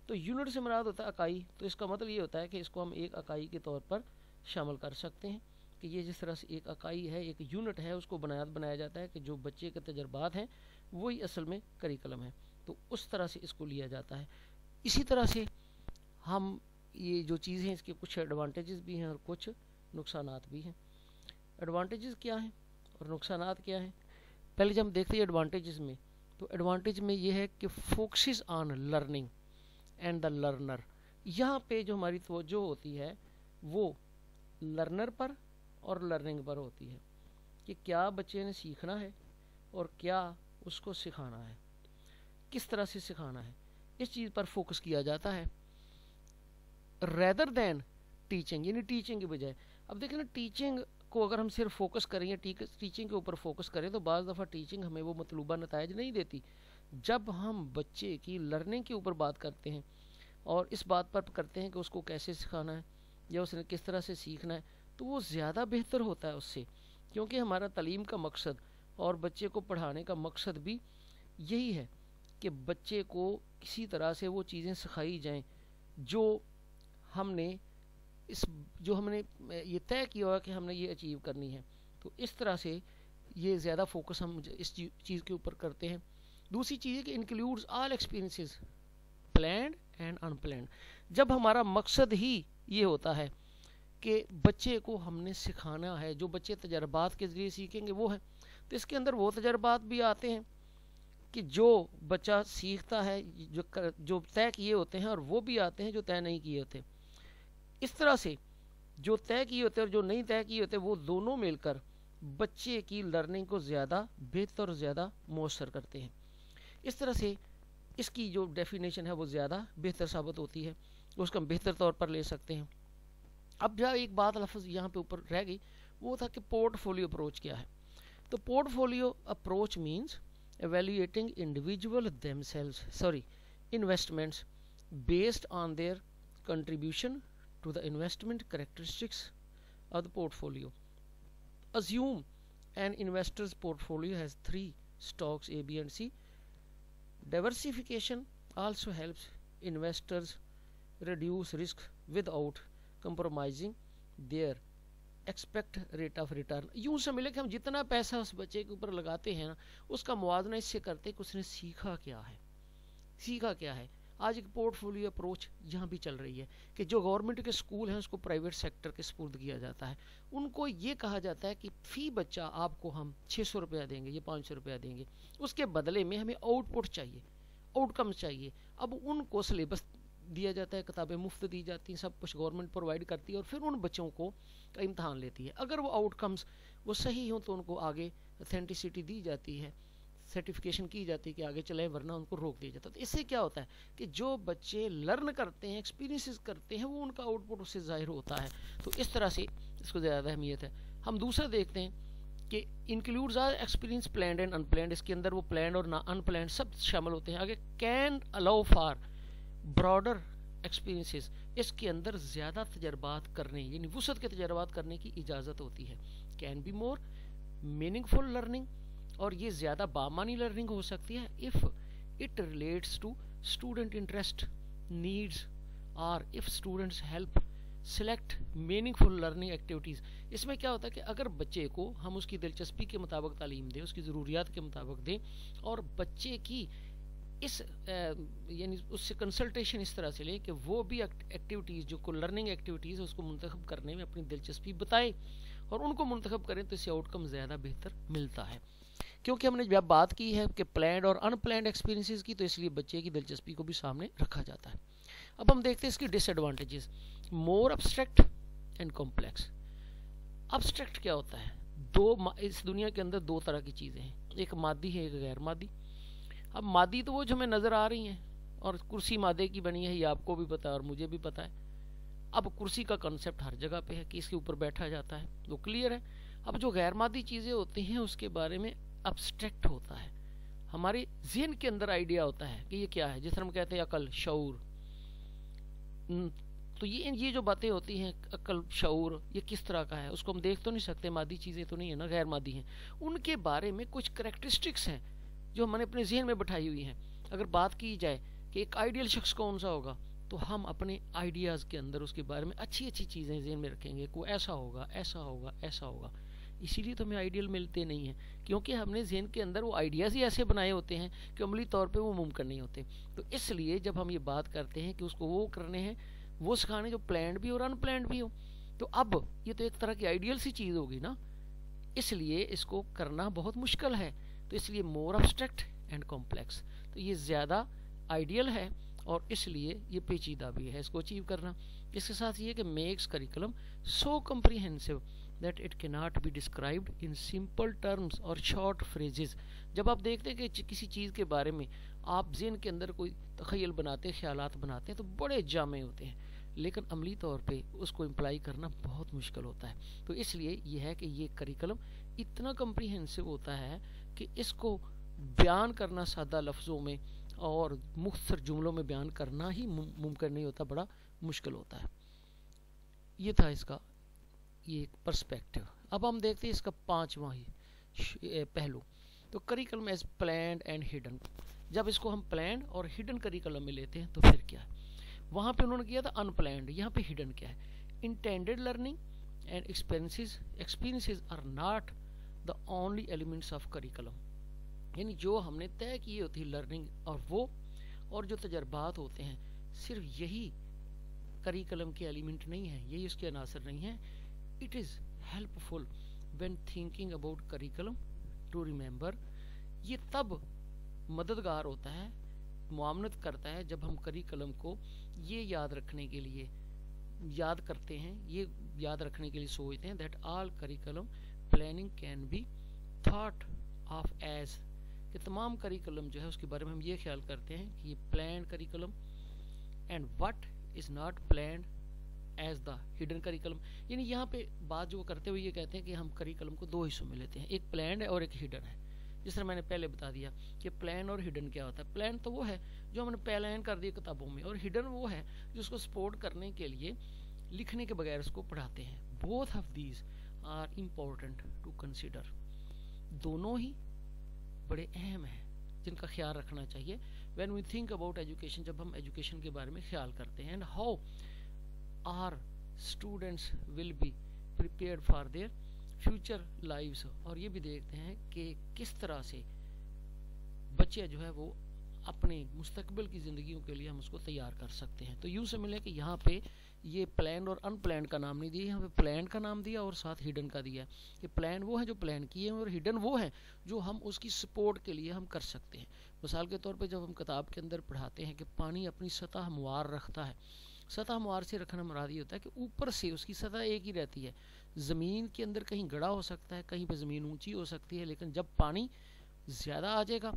تو یونٹ سے مراد ہوتا ہے اکائی. تو اس کا مطلب یہ ہوتا ہے کہ اس کو ہم ایک اکائی کے طور پر شامل کر سکتے ہیں کہ یہ جس طرح سے ایک اکائی ہے، ایک یونٹ ہے، اس کو بنایا جاتا ہے کہ جو بچے کے تجربات ہیں وہی اصل میں کریکولم ہے. تو اس طرح سے اس کو لیا جاتا ہے. اسی طرح سے ہم یہ جو چیزیں ہیں اس کے کچھ ایڈوانٹیجز بھی ہیں اور کچھ نقصانات بھی ہیں. ایڈوانٹیجز کیا ہیں اور نقصانات کیا ہیں؟ پہلے جب ہم دیکھتے ہیں ایڈوانٹیجز میں، تو ایڈوانٹیج میں یہ ہے کہ focuses on learning and the learner. یہاں پہ جو ہماری توجہ ہوتی ہے وہ لرنر پر اور لرننگ پر ہوتی ہے کہ کیا بچے نے سیکھنا ہے اور کیا اس کو سکھانا ہے، کس طرح سے سکھانا ہے. اس چیز پر فوکس کیا جاتا ہے ریدر دین ٹیچنگ. یعنی ٹیچنگ کے بجائے. اب دیکھیں نا، ٹیچنگ کو اگر ہم صرف فوکس کریں یا ٹیچنگ کے اوپر فوکس کریں تو بعض دفعہ ٹیچنگ ہمیں وہ مطلوبہ نتائج نہیں دیتی. جب ہم بچے کی لرننگ کے اوپر بات کرتے ہیں اور اس بات پر کرتے ہیں کہ اس کو کیسے سکھانا ہے یا اس نے کس طرح سے سیکھنا ہے، تو وہ زیادہ بہتر ہوتا ہے اس سے. کیونکہ ہمارا تعلیم کا مقصد اور بچے کو پڑھانے کا مقصد بھی یہی ہے کہ بچے کو کسی طرح سے وہ چیزیں سکھائی جائیں جو ہم نے یہ طے کیا ہوا کہ ہم نے یہ اچیو کرنی ہے. تو اس طرح سے یہ زیادہ فوکس ہم اس چیز کے اوپر کرتے ہیں. دوسری چیز ہے کہ includes all experiences planned and unplanned. جب ہمارا مقصد ہی یہ ہوتا ہے کہ بچے کو ہم نے سکھانا ہے، جو بچے تجربات کے ذریعے سیکھیں گے وہ ہے، تو اس کے اندر وہ تجربات بھی آتے ہیں کہ جو بچہ سیکھتا ہے جو طے کیے ہوتے ہیں اور وہ بھی آتے ہیں جو طے نہیں کیے ہوتے. اس طرح سے جو طے کیے ہوتے ہیں اور جو نہیں طے کیے ہوتے وہ دونوں مل کر بچے کی لرننگ کو زیادہ بہتر اور زیادہ مؤثر کرتے ہیں. اس طرح سے اس کی جو ڈیفینیشن ہے وہ زیادہ بہتر ثابت ہوتی ہے, اس کو ہم بہتر طور پر لے سکتے ہیں. اب جہاں ایک بات لفظ یہاں پہ اوپر رہ گئی وہ تھا کہ پورٹ فولیو اپروچ کیا ہے. تو port folio approach means evaluating individual investments based on their contribution to the investment characteristics of the portfolio. Assume an investor's portfolio has 3 stocks A, B and C. Diversification also helps investors reduce risk without compromising their expect rate of return. یوں سمجھ لیں کہ ہم جتنا پیسہ اس بچے کے اوپر لگاتے ہیں نا اس کا موازنہ اس سے کرتے ہیں کہ اس نے سیکھا کیا ہے. آج ایک پورٹ فولیو اپروچ یہاں بھی چل رہی ہے کہ جو گورنمنٹ کے اسکول ہیں اس کو پرائیویٹ سیکٹر کے سپرد کیا جاتا ہے. ان کو یہ کہا جاتا ہے کہ فی بچہ آپ کو ہم 600 روپیہ دیں گے یا 500 روپیہ دیں گے, اس کے بدلے میں ہمیں آؤٹ پٹ چاہیے, آؤٹ کم چاہیے. اب ان کو سلیبس دیا جاتا ہے, کتابیں مفت دی جاتی ہیں, سب کچھ گورنمنٹ پرووائڈ کرتی ہے اور پھر ان بچوں کو امتحان لیتی ہے. اگر وہ آؤٹ کمز وہ صحیح ہوں تو ان کو آگے اتھینٹسٹی دی جاتی ہے, سرٹیفکیشن کی جاتی ہے کہ آگے چلیں, ورنہ ان کو روک دیا جاتا ہے. تو اس سے کیا ہوتا ہے کہ جو بچے لرن کرتے ہیں, ایکسپیرینسز کرتے ہیں, وہ ان کا آؤٹ پٹ اس سے ظاہر ہوتا ہے. تو اس طرح سے اس کو زیادہ اہمیت ہے. ہم دوسرا دیکھتے ہیں کہ includes are experience planned and unplanned. اس کے اندر وہ پلانڈ اور ان پلانڈ سب شامل ہوتے ہیں. آگے can allow for broader experiences, اس کے اندر زیادہ تجربات کرنے یعنی وسعت کے تجربات کرنے کی اجازت ہوتی ہے. Can be more meaningful learning, اور یہ زیادہ بامانی لرننگ ہو سکتی ہے if it relates to student interest needs اور if students help select meaningful learning activities. اس میں کیا ہوتا ہے کہ اگر بچے کو ہم اس کی دلچسپی کے مطابق تعلیم دیں, اس کی ضروریات کے مطابق دیں, اور بچے کی اس یعنی اس سے کنسلٹیشن اس طرح سے لیں کہ وہ بھی ایکٹیویٹیز جو کو لرننگ ایکٹیویٹیز ہے اس کو منتخب کرنے میں اپنی دلچسپی بتائیں اور ان کو منتخب کریں, تو اس سے آؤٹ کم زیادہ بہتر ملتا ہے. کیونکہ ہم نے جب بات کی ہے کہ پلانڈ اور ان پلانڈ ایکسپیرینسز کی, تو اس لیے بچے کی دلچسپی کو بھی سامنے رکھا جاتا ہے. اب ہم دیکھتے ہیں اس کی disadvantages. More abstract and complex. Abstract کیا ہوتا ہے؟ اس دنیا کے اندر 2 طرح کی چیزیں ہیں, ایک مادی ہے ایک غیر مادی. اب مادی تو وہ جو ہمیں نظر آ رہی ہیں, اور کرسی مادے کی بنی ہے, یہ آپ کو بھی پتا ہے اور مجھے بھی پتا ہے. اب کرسی کا کنسیپٹ ہر جگہ پہ ہے کہ اس کے اوپر بیٹھا جاتا ہے, وہ کلیئر ہے. اب جو غیر مادی چیزیں ہوتی ہیں اس کے بارے میں ابسٹریکٹ ہوتا ہے, ہمارے ذہن کے اندر آئیڈیا ہوتا ہے کہ یہ کیا ہے. جس طرح ہم کہتے ہیں عقل, شعور, تو یہ جو باتیں ہوتی ہیں عقل, شعور, یہ کس طرح کا ہے اس کو ہم دیکھ تو نہیں سکتے, مادی چیزیں تو نہیں ہیں نا, غیر مادی ہیں. ان کے بارے میں کچھ کریکٹرسٹکس ہیں جو ہم نے اپنے ذہن میں بٹھائی ہوئی ہیں. اگر بات کی جائے کہ ایک آئیڈیل شخص کون سا ہوگا, تو ہم اپنے آئیڈیاز کے اندر اس کے بارے میں اچھی چیزیں ذہن میں رکھیں گے کہ وہ ایسا ہوگا, ایسا ہوگا, ایسا ہوگا. اسی لیے تو ہمیں آئیڈیل ملتے نہیں ہیں, کیونکہ ہم نے ذہن کے اندر وہ آئیڈیاز ہی ایسے بنائے ہوتے ہیں کہ عملی طور پہ وہ ممکن نہیں ہوتے. تو اس لیے جب ہم یہ بات کرتے ہیں کہ اس کو وہ کرنے ہیں, وہ سکھانے جو پلانڈ بھی اور ان پلانڈ بھی ہو, تو اب یہ تو ایک طرح کی آئیڈیل سی چیز ہوگی نا, اس لیے اس کو کرنا بہت مشکل ہے. تو اس لیے مور ابسٹریکٹ اینڈ کمپلیکس, تو یہ زیادہ آئیڈیل ہے اور اس لیے یہ پیچیدہ بھی ہے اس کو اچیو کرنا. اس کے ساتھ یہ کہ makes curriculum so comprehensive that it cannot be described in simple terms or short phrases. جب آپ دیکھتے ہیں کہ کسی چیز کے بارے میں آپ ذہن کے اندر کوئی تخیل بناتے ہیں, خیالات بناتے ہیں, تو بڑے جامع ہوتے ہیں, لیکن عملی طور پہ اس کو امپلائی کرنا بہت مشکل ہوتا ہے. تو اس لیے یہ ہے کہ یہ کریکولم اتنا کمپریہنسو ہوتا ہے کہ اس کو بیان کرنا سادہ لفظوں میں اور مختصر جملوں میں بیان کرنا ہی ممکن نہیں ہوتا, بڑا مشکل ہوتا ہے. یہ تھا اس کا یہ پرسپیکٹو. اب ہم دیکھتے ہیں اس کا 5واں پہلو, تو curriculum as planned and hidden. جب اس کو ہم پلانڈ اور ہڈن کریکولم میں لیتے ہیں تو پھر کیا ہے؟ وہاں پہ انہوں نے کیا تھا ان پلانڈ, یہاں پہ ہڈن کیا ہے؟ Intended learning and experiences are not the only elements of curriculum. یعنی جو ہم نے طے کی ہوتی ہے لرننگ اور جو تجربات ہوتے ہیں, صرف یہی کریکولم کے ایلیمنٹ نہیں ہیں, یہی اس کے عناصر نہیں ہیں. It is helpful when thinking about curriculum to remember. یہ تب مددگار ہوتا ہے، معاونت کرتا ہے جب ہم کریکلم کو یہ یاد رکھنے کے لیے یاد کرتے ہیں، یہ یاد رکھنے کے لیے سوچتے ہیں that all curriculum planning can be thought of as، کہ تمام کریکلم جو ہے اس کے بارے میں ہم یہ خیال کرتے ہیں کہ یہ planned curriculum and what is not planned as the hidden curriculum. یعنی یہاں پہ بات جو کرتے ہوئے یہ کہتے ہیں کہ ہم کریکلم کو دو حصوں میں لیتے ہیں، ایک planned ہے اور ایک hidden ہے. جس طرح میں نے پہلے بتا دیا کہ پلان اور ہڈن کیا ہوتا ہے. پلان تو وہ ہے جو ہم نے پلان کر دیا کتابوں میں، اور ہڈن وہ ہے جو اس کو سپورٹ کرنے کے لیے لکھنے کے بغیر اس کو پڑھاتے ہیں. Both of these are important to consider. دونوں ہی بڑے اہم ہیں جن کا خیال رکھنا چاہیے when we think about education, جب ہم ایجوکیشن کے بارے میں خیال کرتے ہیں. And how are students will be prepared for their future lives, اور یہ بھی دیکھتے ہیں کہ کس طرح سے بچے جو ہے وہ اپنے مستقبل کی زندگیوں کے لیے ہم اس کو تیار کر سکتے ہیں. تو یوں سے ملے کہ یہاں پہ یہ پلان اور ان پلانڈ کا نام نہیں دیا، یہاں پہ پلان کا نام دیا اور ساتھ ہڈن کا دیا کہ پلان وہ ہے جو پلان کیے ہیں اور ہڈن وہ ہیں جو ہم اس کی سپورٹ کے لیے ہم کر سکتے ہیں. مثال کے طور پہ جب ہم کتاب کے اندر پڑھاتے ہیں کہ پانی اپنی سطح ہموار رکھتا ہے، سطح ہموار سے رکھنا مراد یہ ہوتا ہے کہ اوپر سے اس کی سطح ایک ہی رہتی ہے. زمین کے اندر کہیں گڑھا ہو سکتا ہے، کہیں پہ زمین اونچی ہو سکتی ہے، لیکن جب پانی زیادہ آ جائے گا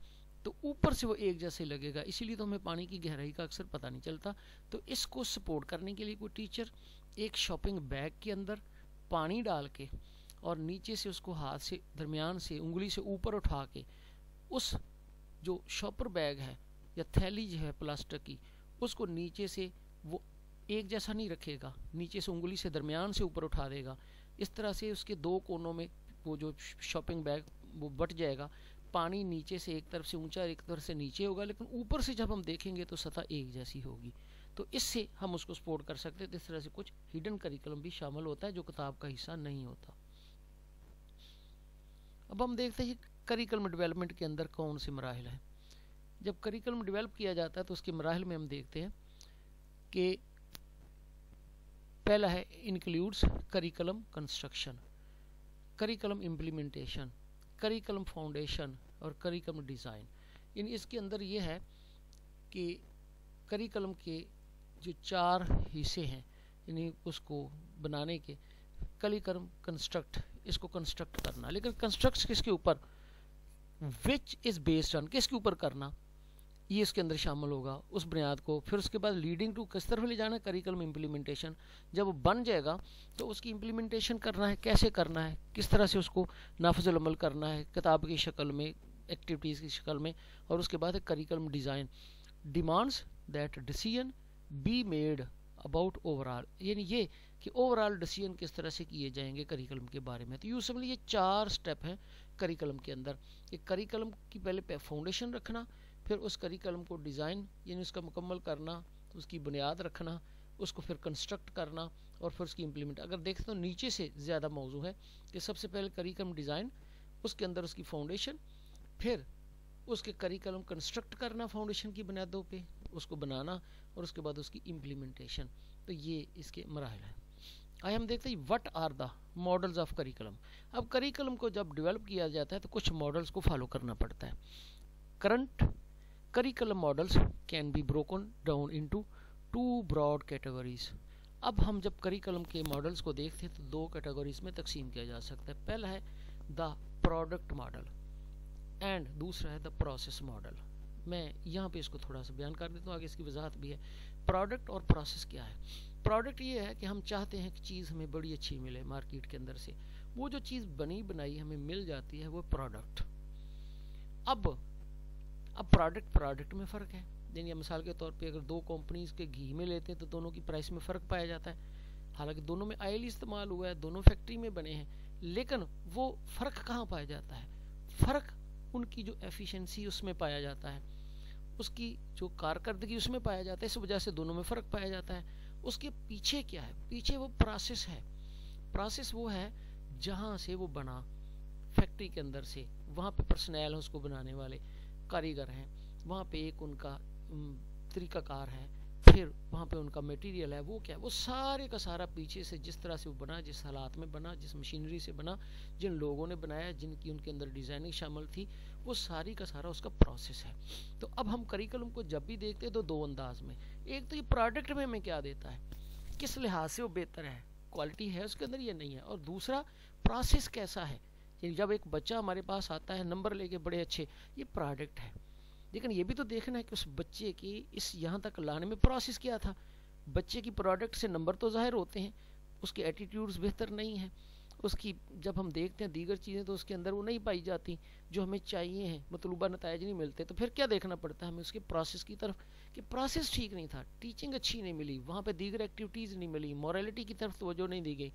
تو اوپر سے وہ ایک جیسے لگے گا. اسی لیے تو ہمیں پانی کی گہرائی کا اکثر پتہ نہیں چلتا. تو اس کو سپورٹ کرنے کے لیے کوئی ٹیچر ایک شاپنگ بیگ کے اندر پانی ڈال کے اور نیچے سے اس کو ہاتھ سے درمیان سے انگلی سے اوپر اٹھا کے اس جو شاپر بیگ ہے یا تھیلی جو ہے پلاسٹک کی، اس کو نیچے سے وہ ایک جیسا نہیں رکھے گا، نیچے سے انگلی سے درمیان سے اوپر اٹھا دے گا. اس طرح سے اس کے دو کونوں میں وہ جو شاپنگ بیگ وہ بٹ جائے گا. پانی نیچے سے ایک طرف سے اونچا اور ایک طرف سے نیچے ہوگا، لیکن اوپر سے جب ہم دیکھیں گے تو سطح ایک جیسی ہوگی. تو اس سے ہم اس کو سپورٹ کر سکتے ہیں. اس طرح سے کچھ ہڈن کریکلم بھی شامل ہوتا ہے جو کتاب کا حصہ نہیں ہوتا. اب ہم دیکھتے ہیں کریکلم ڈیولپمنٹ کے اندر کون سے مراحل ہیں. جب کریکلم ڈیولپ کیا جاتا ہے تو اس کے مراحل میں ہم دیکھتے ہیں کہ پہلا ہے includes curriculum construction, curriculum implementation, curriculum foundation اور کریکلم ڈیزائن. یعنی اس کے اندر یہ ہے کہ کریکلم کے جو 4 حصے ہیں، یعنی اس کو بنانے کے، کریکلم کنسٹرکٹ، اس کو کنسٹرکٹ کرنا. لیکن کنسٹرکٹ کس کے اوپر، وچ از بیسڈ آن، کس کے اوپر کرنا، یہ اس کے اندر شامل ہوگا اس بنیاد کو. پھر اس کے بعد لیڈنگ ٹو، کس طرف لے جانا ہے، کریکلم امپلیمنٹیشن. جب وہ بن جائے گا تو اس کی امپلیمنٹیشن کرنا ہے، کیسے کرنا ہے، کس طرح سے اس کو نافذ العمل کرنا ہے کتاب کی شکل میں، ایکٹیویٹیز کی شکل میں. اور اس کے بعد ہے curriculum design, demands that decision be made about overall, یعنی یہ کہ اوور آل ڈیسیژن کس طرح سے کیے جائیں گے کریکلم کے بارے میں. تو یوں سمجھ یہ 4 سٹیپ ہیں کریکلم کے اندر. کہ کریکلم کی پہلے فاؤنڈیشن رکھنا، پھر اس کریکلم کو ڈیزائن یعنی اس کا مکمل کرنا، اس کی بنیاد رکھنا، اس کو پھر کنسٹرکٹ کرنا اور پھر اس کی امپلیمنٹ. اگر دیکھیں تو نیچے سے زیادہ موضوع ہے کہ سب سے پہلے کریکلم ڈیزائن، اس کے اندر اس کی فاؤنڈیشن، پھر اس کے کریکلم کنسٹرکٹ کرنا فاؤنڈیشن کی بنیادوں پہ، اس کو بنانا، اور اس کے بعد اس کی امپلیمنٹیشن. تو یہ اس کے مراحل ہیں. آئے ہم دیکھتے ہیں what are the models of curriculum. اب کریکلم کو جب ڈیولپ کیا جاتا ہے تو کچھ ماڈلز کو فالو کرنا پڑتا ہے. Current curriculum models can be broken down into 2 broad categories. اب ہم جب کریکلم کے ماڈلز کو دیکھتے ہیں تو 2 کیٹیگریز میں تقسیم کیا جا سکتا ہے. پہلا ہے دا پروڈکٹ ماڈل اینڈ دوسرا ہے دا پروسیس ماڈل. میں یہاں پہ اس کو تھوڑا سا بیان کر دیتا ہوں، آگے اس کی وضاحت بھی ہے. پروڈکٹ اور پروسیس کیا ہے؟ پروڈکٹ یہ ہے کہ ہم چاہتے ہیں کہ چیز ہمیں بڑی اچھی ملے مارکیٹ کے اندر سے، وہ جو چیز بنی بنائی ہمیں مل جاتی ہے وہ پروڈکٹ. اب پروڈکٹ میں فرق ہے. یعنی مثال کے طور پہ اگر 2 کمپنیز کے گھی میں لیتے ہیں تو دونوں کی پرائس میں فرق پایا جاتا ہے. حالانکہ دونوں میں آئل استعمال ہوا ہے، دونوں فیکٹری میں بنے ہیں، لیکن وہ فرق کہاں پایا جاتا ہے؟ فرق ان کی جو ایفیشنسی اس میں پایا جاتا ہے، اس کی جو کارکردگی اس میں پایا جاتا ہے. اس وجہ سے دونوں میں فرق پایا جاتا ہے. اس کے پیچھے کیا ہے؟ پیچھے وہ پروسیس ہے. پروسیس وہ ہے جہاں سے وہ بنا، فیکٹری کے اندر سے، وہاں پہ پرسنل ہے، اس کو بنانے والے کاریگر ہیں، وہاں پہ ایک ان کا طریقہ کار ہے، پھر وہاں پہ ان کا میٹیریل ہے وہ کیا ہے، وہ سارے کا سارا پیچھے سے جس طرح سے وہ بنا، جس حالات میں بنا، جس مشینری سے بنا، جن لوگوں نے بنایا، جن کی ان کے اندر ڈیزائننگ شامل تھی، وہ ساری کا سارا اس کا پروسیس ہے. تو اب ہم کریکلم کو جب بھی دیکھتے ہیں تو دو انداز میں، ایک تو یہ پروڈکٹ میں ہمیں کیا دیتا ہے، کس لحاظ سے وہ بہتر ہے، کوالٹی ہے اس کے اندر یا نہیں ہے، اور دوسرا پروسیس کیسا ہے. جب ایک بچہ ہمارے پاس آتا ہے نمبر لے کے بڑے اچھے، یہ پروڈکٹ ہے، لیکن یہ بھی تو دیکھنا ہے کہ اس بچے کی اس یہاں تک لانے میں پروسیس کیا تھا. بچے کی پروڈکٹ سے نمبر تو ظاہر ہوتے ہیں، اس کے ایٹیٹیوڈز بہتر نہیں ہیں، اس کی جب ہم دیکھتے ہیں دیگر چیزیں تو اس کے اندر وہ نہیں پائی جاتی جو ہمیں چاہیے ہیں، مطلوبہ نتائج نہیں ملتے. تو پھر کیا دیکھنا پڑتا ہے ہمیں، اس کے پروسیس کی طرف، کہ پروسیس ٹھیک نہیں تھا، ٹیچنگ اچھی نہیں ملی، وہاں پہ دیگر ایکٹیویٹیز نہیں ملی، مورالٹی کی طرف توجہ نہیں دی گئی.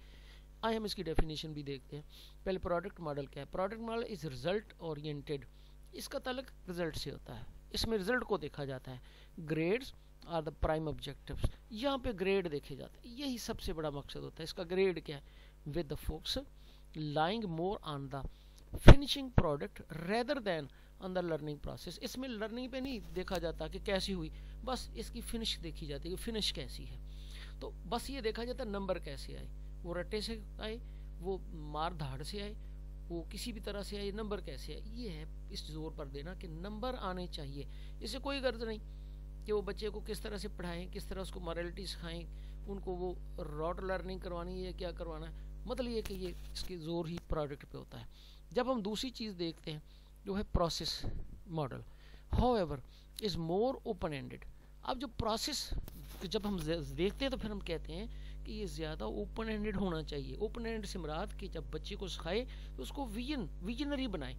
آئے ہم اس کی ڈیفینیشن بھی دیکھتے ہیں. پہلے پروڈکٹ ماڈل کیا ہے. Product model is result oriented, اس کا تعلق رزلٹ سے ہوتا ہے، اس میں رزلٹ کو دیکھا جاتا ہے. Grades are the prime objectives, یہاں پہ گریڈ دیکھے جاتے ہیں، یہی سب سے بڑا مقصد ہوتا ہے. اس کا گریڈ کیا ہے، with the focus lying more on the finishing product rather than on the learning process. اس میں لرننگ پہ نہیں دیکھا جاتا کہ کیسی ہوئی، بس اس کی فنش دیکھی جاتی ہے کہ فنش کیسی ہے. تو بس یہ دیکھا جاتا ہے نمبر کیسے آئے، وہ رٹے سے آئے، وہ مار دھاڑ سے آئے، وہ کسی بھی طرح سے آئے، نمبر کیسے آئے. یہ ہے اس زور پر دینا کہ نمبر آنے چاہیے. اس سے کوئی غرض نہیں کہ وہ بچے کو کس طرح سے پڑھائیں، کس طرح اس کو مورالٹی سکھائیں، ان کو وہ راٹ لرننگ کروانی ہے، کیا کروانا ہے. مطلب یہ کہ یہ اس کے زور ہی پروڈکٹ پہ ہوتا ہے. جب ہم دوسری چیز دیکھتے ہیں جو ہے process model, how ever is more open ended. اب جو پروسیس جب ہم دیکھتے ہیں تو پھر ہم کہتے ہیں کہ یہ زیادہ اوپن اینڈڈ ہونا چاہیے. اوپن اینڈ سے مراد کہ جب بچے کو سکھائے تو اس کو ویژنری بنائیں،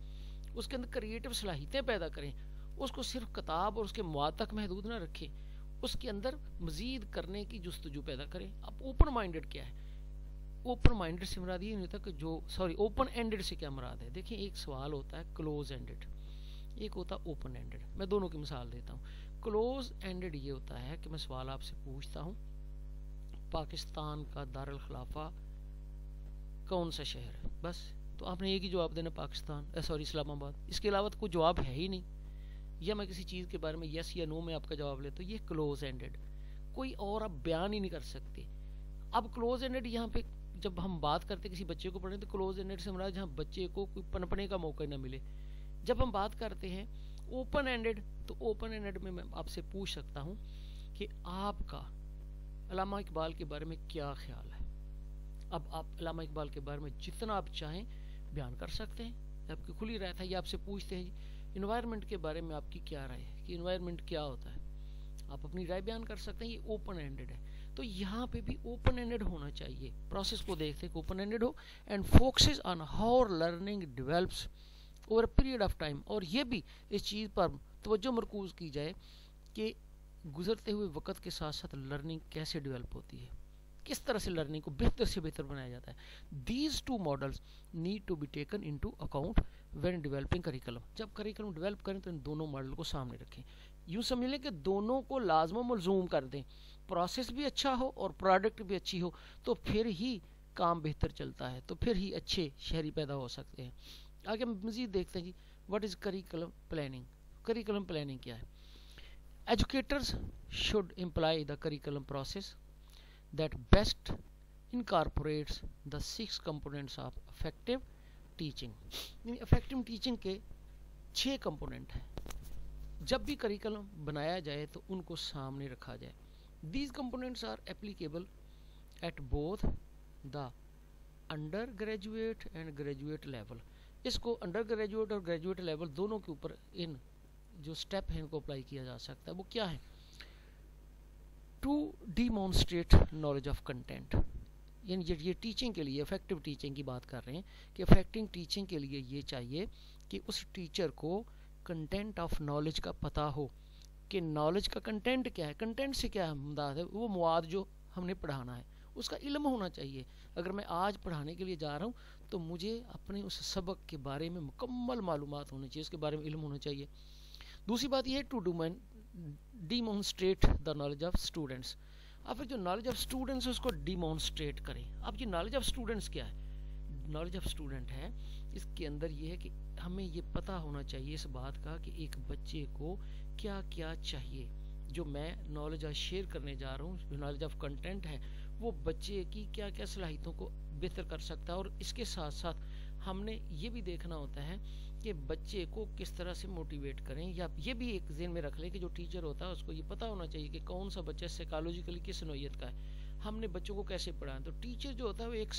اس کے اندر کریٹو صلاحیتیں پیدا کریں، اس کو صرف کتاب اور اس کے مواد تک محدود نہ رکھیں، اس کے اندر مزید کرنے کی جستجو پیدا کریں. اب اوپن مائنڈڈ کیا ہے؟ اوپن مائنڈڈ سے مراد یہ نہیں ہوتا کہ اوپن اینڈڈ سے کیا مراد ہے. دیکھیں ایک سوال ہوتا ہے کلوز اینڈڈ، ایک ہوتا ہے اوپن اینڈڈ. میں دونوں کی مثال دیتا ہوں. کلوز اینڈڈ یہ ہوتا ہے کہ میں سوال آپ سے پوچھتا ہوں پاکستان کا دارالخلافہ کون سا شہر ہے، بس تو آپ نے ایک ہی جواب دینا پاکستان، اسلام آباد. اس کے علاوہ کوئی جواب ہے ہی نہیں. یا میں کسی چیز کے بارے میں یس یا نو میں آپ کا جواب لیتا ہوں، یہ کلوز اینڈڈ، کوئی اور آپ بیان ہی نہیں کر سکتے. اب کلوز اینڈڈ یہاں پہ جب ہم بات کرتے کسی بچے کو پڑھیں تو کلوز اینڈڈ سے مراد جہاں بچے کو کوئی پنپنے کا موقع نہ ملے. جب ہم بات کرتے ہیں اوپن اینڈڈ، تو اوپن اینڈڈ میں آپ سے پوچھ سکتا ہوں کہ آپ کا علامہ اقبال کے بارے میں کیا خیال ہے. اب آپ علامہ اقبال کے بارے میں جتنا آپ چاہیں بیان کر سکتے ہیں، آپ کی کھلی رائے ہے. یہ آپ سے پوچھتے ہیں انوائرمنٹ کے بارے میں آپ کی کیا رائے ہے کہ انوائرمنٹ کیا ہوتا ہے، آپ اپنی رائے بیان کر سکتے ہیں. یہ اوپن اینڈڈ ہے. تو یہاں پہ بھی اوپن اینڈڈ ہونا چاہیے. پروسیس کو دیکھتے کہ open ended who and focuses on how learning develops over a period of time. اور یہ بھی اس چیز پر توجہ مرکوز کی جائے کہ گزرتے ہوئے وقت کے ساتھ ساتھ لرننگ کیسے ڈیولپ ہوتی ہے، کس طرح سے لرننگ کو بہتر سے بہتر بنایا جاتا ہے. These two models need to be taken into account when developing curriculum. جب کریکلم ڈیولپ کریں تو ان دونوں ماڈل کو سامنے رکھیں. یوں سمجھ لیں کہ دونوں کو لازم و ملزوم کر دیں. پروسیس بھی اچھا ہو اور پروڈکٹ بھی اچھی ہو تو پھر ہی کام بہتر چلتا ہے، تو پھر ہی اچھے شہری پیدا ہو سکتے ہیں. آگے ہم مزید دیکھتے ہیں جی what is curriculum planning. Curriculum planning کیا ہے؟ Educators should employ the curriculum process that best incorporates the 6 components of effective teaching. effective teaching کے 6 کمپوننٹ ہیں. جب بھی کریکلم بنایا جائے تو ان کو سامنے رکھا جائے. These components are applicable at both the undergraduate and graduate level. اس کو انڈر گریجویٹ اور گریجویٹ لیول دونوں کے اوپر ان جو سٹیپ ہیں ان کو اپلائی کیا جا سکتا ہے. وہ کیا ہے؟ To demonstrate knowledge of content. یعنی یہ ٹیچنگ کے لیے افیکٹو ٹیچنگ کی بات کر رہے ہیں کہ افیکٹنگ ٹیچنگ کے لیے یہ چاہیے کہ اس ٹیچر کو کنٹینٹ آف نالج کا پتہ ہو کہ نالج کا کنٹینٹ کیا ہے. کنٹینٹ سے کیا مراد ہے؟ وہ مواد جو ہم نے پڑھانا ہے اس کا علم ہونا چاہیے. اگر میں آج پڑھانے کے لیے جا رہا ہوں تو مجھے اپنے اس سبق کے بارے میں مکمل معلومات ہونی چاہیے، اس کے بارے میں علم ہونا چاہیے. دوسری بات یہ ہے to demonstrate the knowledge of students. اب پھر جو نالج آف اسٹوڈنٹس اس کو ڈیمونسٹریٹ کریں. اب یہ نالج آف اسٹوڈنٹس کیا ہے؟ نالج آف اسٹوڈنٹ ہے اس کے اندر یہ ہے کہ ہمیں یہ پتہ ہونا چاہیے اس بات کا کہ ایک بچے کو کیا کیا چاہیے. جو میں نالج آج شیئر کرنے جا رہا ہوں، جو نالج آف کنٹینٹ ہے، وہ بچے کی کیا کیا صلاحیتوں کو بہتر کر سکتا ہے. اور اس کے ساتھ ساتھ ہم نے یہ بھی دیکھنا ہوتا ہے کہ بچے کو کس طرح سے موٹیویٹ کریں. یا یہ بھی ایک ذہن میں رکھ لیں کہ جو ٹیچر ہوتا ہے اس کو یہ پتہ ہونا چاہیے کہ کون سا بچہ سائیکالوجیکلی کس نوعیت کا ہے، ہم نے بچوں کو کیسے پڑھائیں. تو ٹیچر جو ہوتا ہے وہ ایک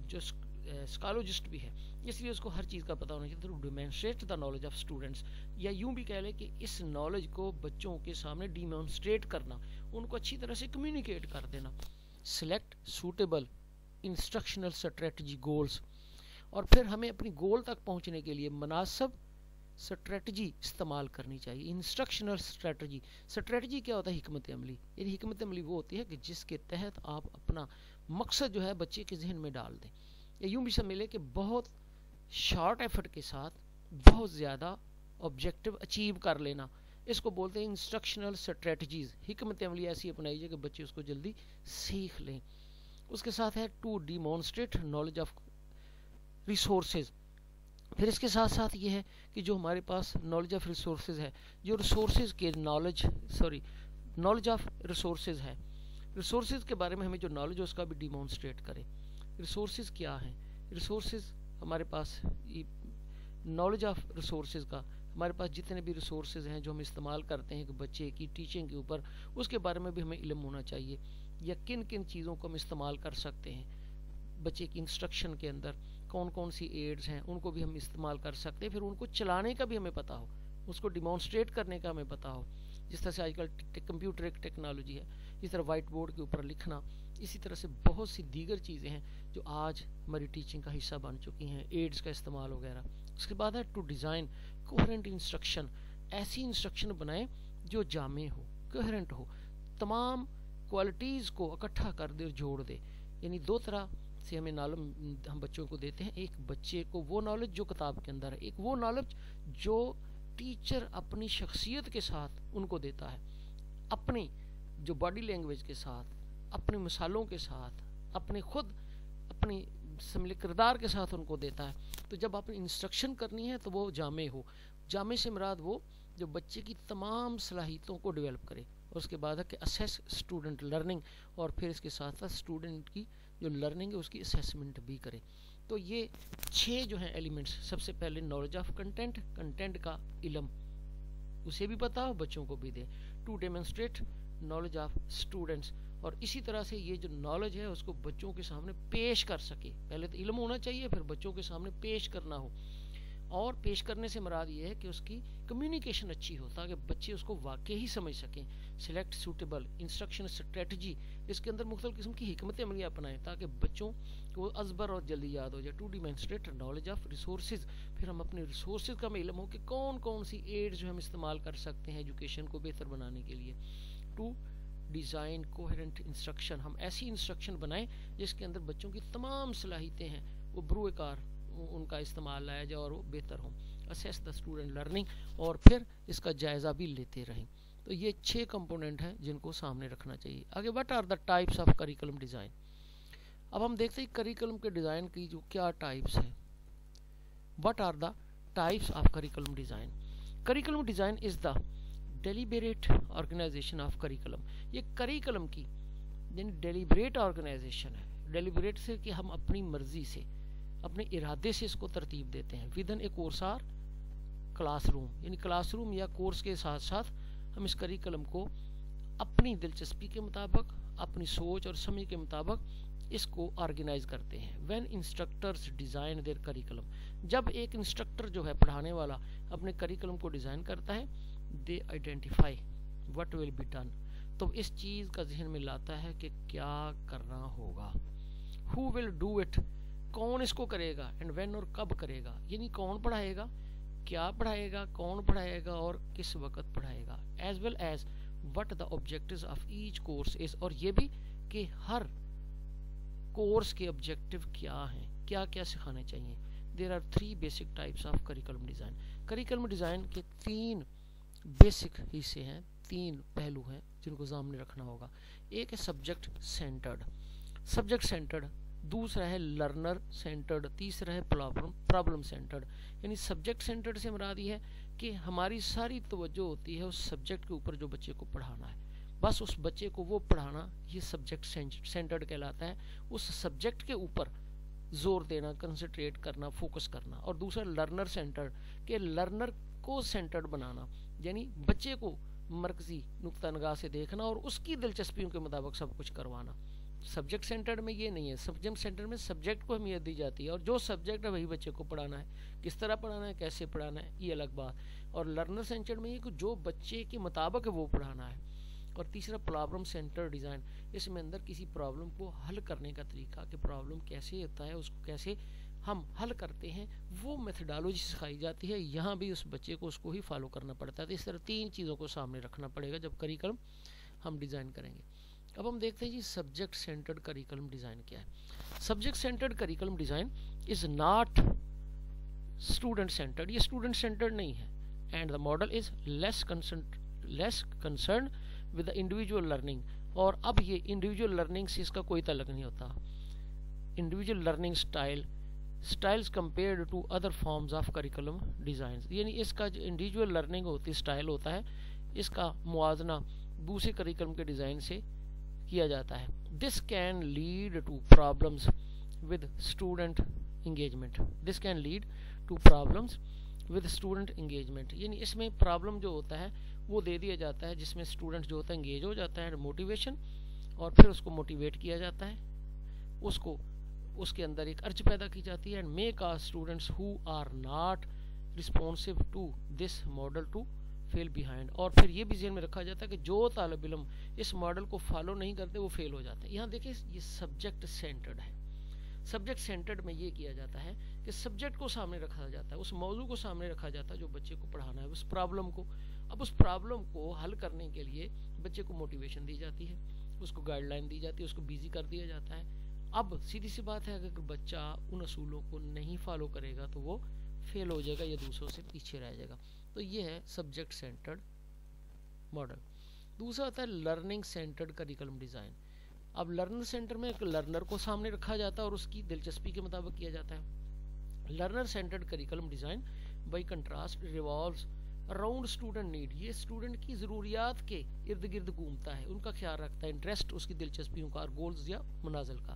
جو سائیکالوجسٹ بھی ہے، اس لیے اس کو ہر چیز کا پتہ ہونا چاہیے. To demonstrate the knowledge of students, یا یوں بھی کہہ لیں کہ اس نالج کو بچوں کے سامنے ڈیمانسٹریٹ کرنا، ان کو اچھی طرح سے کمیونیکیٹ کر دینا. Select suitable instructional strategy goals, اور پھر ہمیں اپنی گول تک پہنچنے کے لیے مناسب اسٹریٹجی استعمال کرنی چاہیے. انسٹرکشنل اسٹریٹجی کیا ہوتا ہے؟ حکمت عملی. یعنی حکمت عملی وہ ہوتی ہے کہ جس کے تحت آپ اپنا مقصد جو ہے بچے کے ذہن میں ڈال دیں. یا یوں بھی سمجھ کہ بہت شارٹ ایفرٹ کے ساتھ بہت زیادہ آبجیکٹو اچیو کر لینا، اس کو بولتے ہیں انسٹرکشنل اسٹریٹجیز. حکمت عملی ایسی اپنائیے کہ بچے اس کو جلدی سیکھ لیں. اس کے ساتھ ہے to demonstrate knowledge of resources. پھر اس کے ساتھ ساتھ یہ ہے کہ جو ہمارے پاس نالج آف ریسورسز ہے، جو ریسورسز کے نالج آف ریسورسز ہے، ریسورسز کے بارے میں ہمیں جو نالج ہے اس کا بھی ڈیمانسٹریٹ کریں. ریسورسز کیا ہیں؟ ریسورسز ہمارے پاس نالج آف ریسورسز کا، ہمارے پاس جتنے بھی ریسورسز ہیں جو ہم استعمال کرتے ہیں کہ بچے کی ٹیچنگ کے اوپر، اس کے بارے میں بھی ہمیں علم ہونا چاہیے. یا کن کن چیزوں کو ہم استعمال کر سکتے ہیں بچے کی انسٹرکشن کے اندر، کون کون سی ایڈز ہیں ان کو بھی ہم استعمال کر سکتے ہیں. پھر ان کو چلانے کا بھی ہمیں پتہ ہو، اس کو ڈیمانسٹریٹ کرنے کا ہمیں پتہ ہو. جس طرح سے آج کل کمپیوٹر ایک ٹیکنالوجی ہے، اس طرح وائٹ بورڈ کے اوپر لکھنا، اسی طرح سے بہت سی دیگر چیزیں ہیں جو آج ہماری ٹیچنگ کا حصہ بن چکی ہیں، ایڈز کا استعمال وغیرہ. اس کے بعد ہے ٹو ڈیزائن کوہرنٹ انسٹرکشن. ایسی انسٹرکشن بنائیں جو جامع ہو، کوہرنٹ ہو، تمام کوالٹیز کو اکٹھا کر دے اور جوڑ دے. یعنی دو طرح سے ہم بچوں کو دیتے ہیں. ایک بچے کو وہ نالج جو کتاب کے اندر ہے، ایک وہ نالج جو ٹیچر اپنی شخصیت کے ساتھ ان کو دیتا ہے، اپنی جو باڈی لینگویج کے ساتھ، اپنی مثالوں کے ساتھ، اپنی کردار کے ساتھ ان کو دیتا ہے. تو جب آپ نے انسٹرکشن کرنی ہے تو وہ جامع ہو. جامع سے مراد وہ جو بچے کی تمام صلاحیتوں کو ڈیولپ کرے. اور اس کے بعد ہے کہ اسیس اسٹوڈنٹ لرننگ، اور پھر اس کے ساتھ ساتھ اسٹوڈنٹ کی جو لرننگ ہے اس کی اسیسمنٹ بھی کرے. تو یہ 6 جو ہیں ایلیمنٹس. سب سے پہلے نالج آف کنٹینٹ کا علم، اسے بھی پتا ہو بچوں کو بھی دے. To demonstrate knowledge of students, اور اسی طرح سے یہ جو نالج ہے اس کو بچوں کے سامنے پیش کر سکے. پہلے تو علم ہونا چاہیے، پھر بچوں کے سامنے پیش کرنا ہو. اور پیش کرنے سے مراد یہ ہے کہ اس کی کمیونیکیشن اچھی ہو تاکہ بچے اس کو واقعی سمجھ سکیں. سلیکٹ سوٹیبل انسٹرکشن اسٹریٹجی، اس کے اندر مختلف قسم کی حکمت عملیاں اپنائیں تاکہ بچوں کو ازبر اور جلدی یاد ہو جائے. To demonstrate knowledge of resources, پھر ہم اپنے ریسورسز کا علم ہو کہ کون کون سی ایڈ جو ہم استعمال کر سکتے ہیں ایجوکیشن کو بہتر بنانے کے لیے. ٹو ڈیزائن کوہرنٹ انسٹرکشن، ہم ایسی انسٹرکشن بنائیں جس کے اندر بچوں کی تمام صلاحیتیں ہیں وہ بروئے کار ان کا استعمال لایا جائے اور وہ بہتر ہوں. اسیس دا اسٹوڈنٹ لرننگ، اور پھر اس کا جائزہ بھی لیتے رہیں. تو یہ 6 کمپوننٹ ہیں جن کو سامنے رکھنا چاہیے. آگے what are the types of curriculum design. اب ہم دیکھتے ہیں کریکولم کے ڈیزائن کی جو کیا ٹائپس ہیں. What are the types of curriculum design. Curriculum design is the deliberate organization of curriculum. یہ کریکولم کی یعنی ڈیلیبریٹ آرگنائزیشن ہے. ڈیلیبریٹ سے کہ ہم اپنی مرضی سے، اپنے ارادے سے اس کو ترتیب دیتے ہیں. Within a course or classroom, یعنی کلاس روم یا کورس کے ساتھ ساتھ ہم اس کریکولم کو اپنی دلچسپی کے مطابق، اپنی سوچ اور سمجھ کے مطابق اس کو آرگنائز کرتے ہیں. When instructors design their curriculum, جب ایک انسٹرکٹر جو ہے پڑھانے والا اپنے کریکولم کو ڈیزائن کرتا ہے، they identify what will be done, تو اس چیز کا ذہن میں لاتا ہے کہ کیا کرنا ہوگا. ہو ول ڈو اٹ، کون اس کو کرے گا، اینڈ وین اور کب کرے گا، یعنی کون پڑھائے گا، کیا پڑھائے گا، کون پڑھائے گا اور کس وقت پڑھائے گا. As well as what the objectives of each course is, اور یہ بھی کہ ہر کورس کے آبجیکٹیو کیا ہیں، کیا کیا سکھانے چاہیے. There are 3 basic types of curriculum design. Curriculum design کے 3 بیسک حصے ہیں، 3 پہلو ہیں جن کو سامنے رکھنا ہوگا. ایک ہے سبجیکٹ سینٹرڈ، دوسرا ہے لرنر سینٹرڈ، تیسرا ہے پرابلم سینٹرڈ. یعنی سبجیکٹ سینٹرڈ سے مراد یہ ہے کہ ہماری ساری توجہ ہوتی ہے اس سبجیکٹ کے اوپر جو بچے کو پڑھانا ہے، بس اس بچے کو وہ پڑھانا، یہ سبجیکٹ سینٹرڈ کہلاتا ہے. اس سبجیکٹ کے اوپر زور دینا، کنسنٹریٹ کرنا، فوکس کرنا. اور دوسرا لرنر سینٹرڈ، کہ لرنر کو سینٹرڈ بنانا، یعنی بچے کو مرکزی نقطہ نگاہ سے دیکھنا اور اس کی دلچسپیوں کے مطابق سب کچھ کروانا. سبجیکٹ سینٹرڈ میں یہ نہیں ہے. سبجیکٹ سینٹر میں سبجیکٹ کو اہمیت دی جاتی ہے اور جو سبجیکٹ ہے وہی بچے کو پڑھانا ہے. کس طرح پڑھانا ہے، کیسے پڑھانا ہے، یہ الگ بات. اور لرنر سینٹرڈ میں یہ کہ جو بچے کے مطابق ہے وہ پڑھانا ہے. اور تیسرا پرابلم سینٹر ڈیزائن، اس میں اندر کسی پرابلم کو حل کرنے کا طریقہ، کہ پرابلم کیسے ہوتا ہے، اس کو کیسے ہم حل کرتے ہیں، وہ میتھڈالوجی سکھائی جاتی ہے. یہاں بھی اس بچے کو اس کو ہی فالو کرنا پڑتا ہے. تو اس طرح 3 چیزوں کو سامنے رکھنا پڑے گا جب کریکلم ہم ڈیزائن کریں گے. اب ہم دیکھتے ہیں جی سبجیکٹ سینٹرڈ کریکلم ڈیزائن کیا ہے. Subject centred curriculum design is not student centred, یہ اسٹوڈنٹ سینٹرڈ نہیں ہے. And the model is less concerned with the individual learning. اور اب یہ انڈیویجول لرننگ سے اس کا کوئی تعلق نہیں ہوتا. Individual learning styles compared to other forms of curriculum designs, یعنی اس کا جو انڈیویجول لرننگ ہوتی ہے، اسٹائل ہوتا ہے، اس کا موازنہ دوسرے کریکلم کے ڈیزائن سے کیا جاتا ہے. This can lead to problems with student engagement. This can lead to problems with student engagement, یعنی اس میں پرابلم جو ہوتا ہے وہ دے دیا جاتا ہے جس میں اسٹوڈنٹ جو ہوتا ہے انگیج ہو جاتا ہے، موٹیویشن، اور پھر اس کو موٹیویٹ کیا جاتا ہے، اس کے اندر ایک ارج پیدا کی جاتی ہے. And make our students who are not responsive to this model to fall behind. اور پھر یہ بھی ذہن میں رکھا جاتا ہے کہ جو طالب علم اس ماڈل کو فالو نہیں کرتے وہ فیل ہو جاتے ہیں. یہاں دیکھیں یہ سبجیکٹ سینٹرڈ ہے. سبجیکٹ سینٹرڈ میں یہ کیا جاتا ہے کہ سبجیکٹ کو سامنے رکھا جاتا ہے، اس موضوع کو سامنے رکھا جاتا ہے جو بچے کو پڑھانا ہے، اس پرابلم کو. اب اس پرابلم کو حل کرنے کے لیے بچے کو موٹیویشن دی جاتی ہے، اس کو گائیڈ لائن دی جاتی ہے، اس کو بیزی کر دیا جاتا ہے. اب سیدھی سی بات ہے، اگر بچہ ان اصولوں کو نہیں فالو کرے گا تو وہ فیل ہو جائے گا یا دوسروں سے پیچھے رہ جائے گا. تو یہ ہے سبجیکٹ سینٹرڈ ماڈل. دوسرا ہوتا ہے لرننگ سینٹرڈ کریکلم ڈیزائن. اب لرنر سینٹر میں ایک لرنر کو سامنے رکھا جاتا ہے اور اس کی دلچسپی کے مطابق کیا جاتا ہے. Learner centred curriculum design by contrast revolves around student need. یہ اسٹوڈنٹ کی ضروریات کے ارد گرد گھومتا ہے، ان کا خیال رکھتا ہے، انٹرسٹ اس کی دلچسپیوں کا اور گولز یا منازل کا.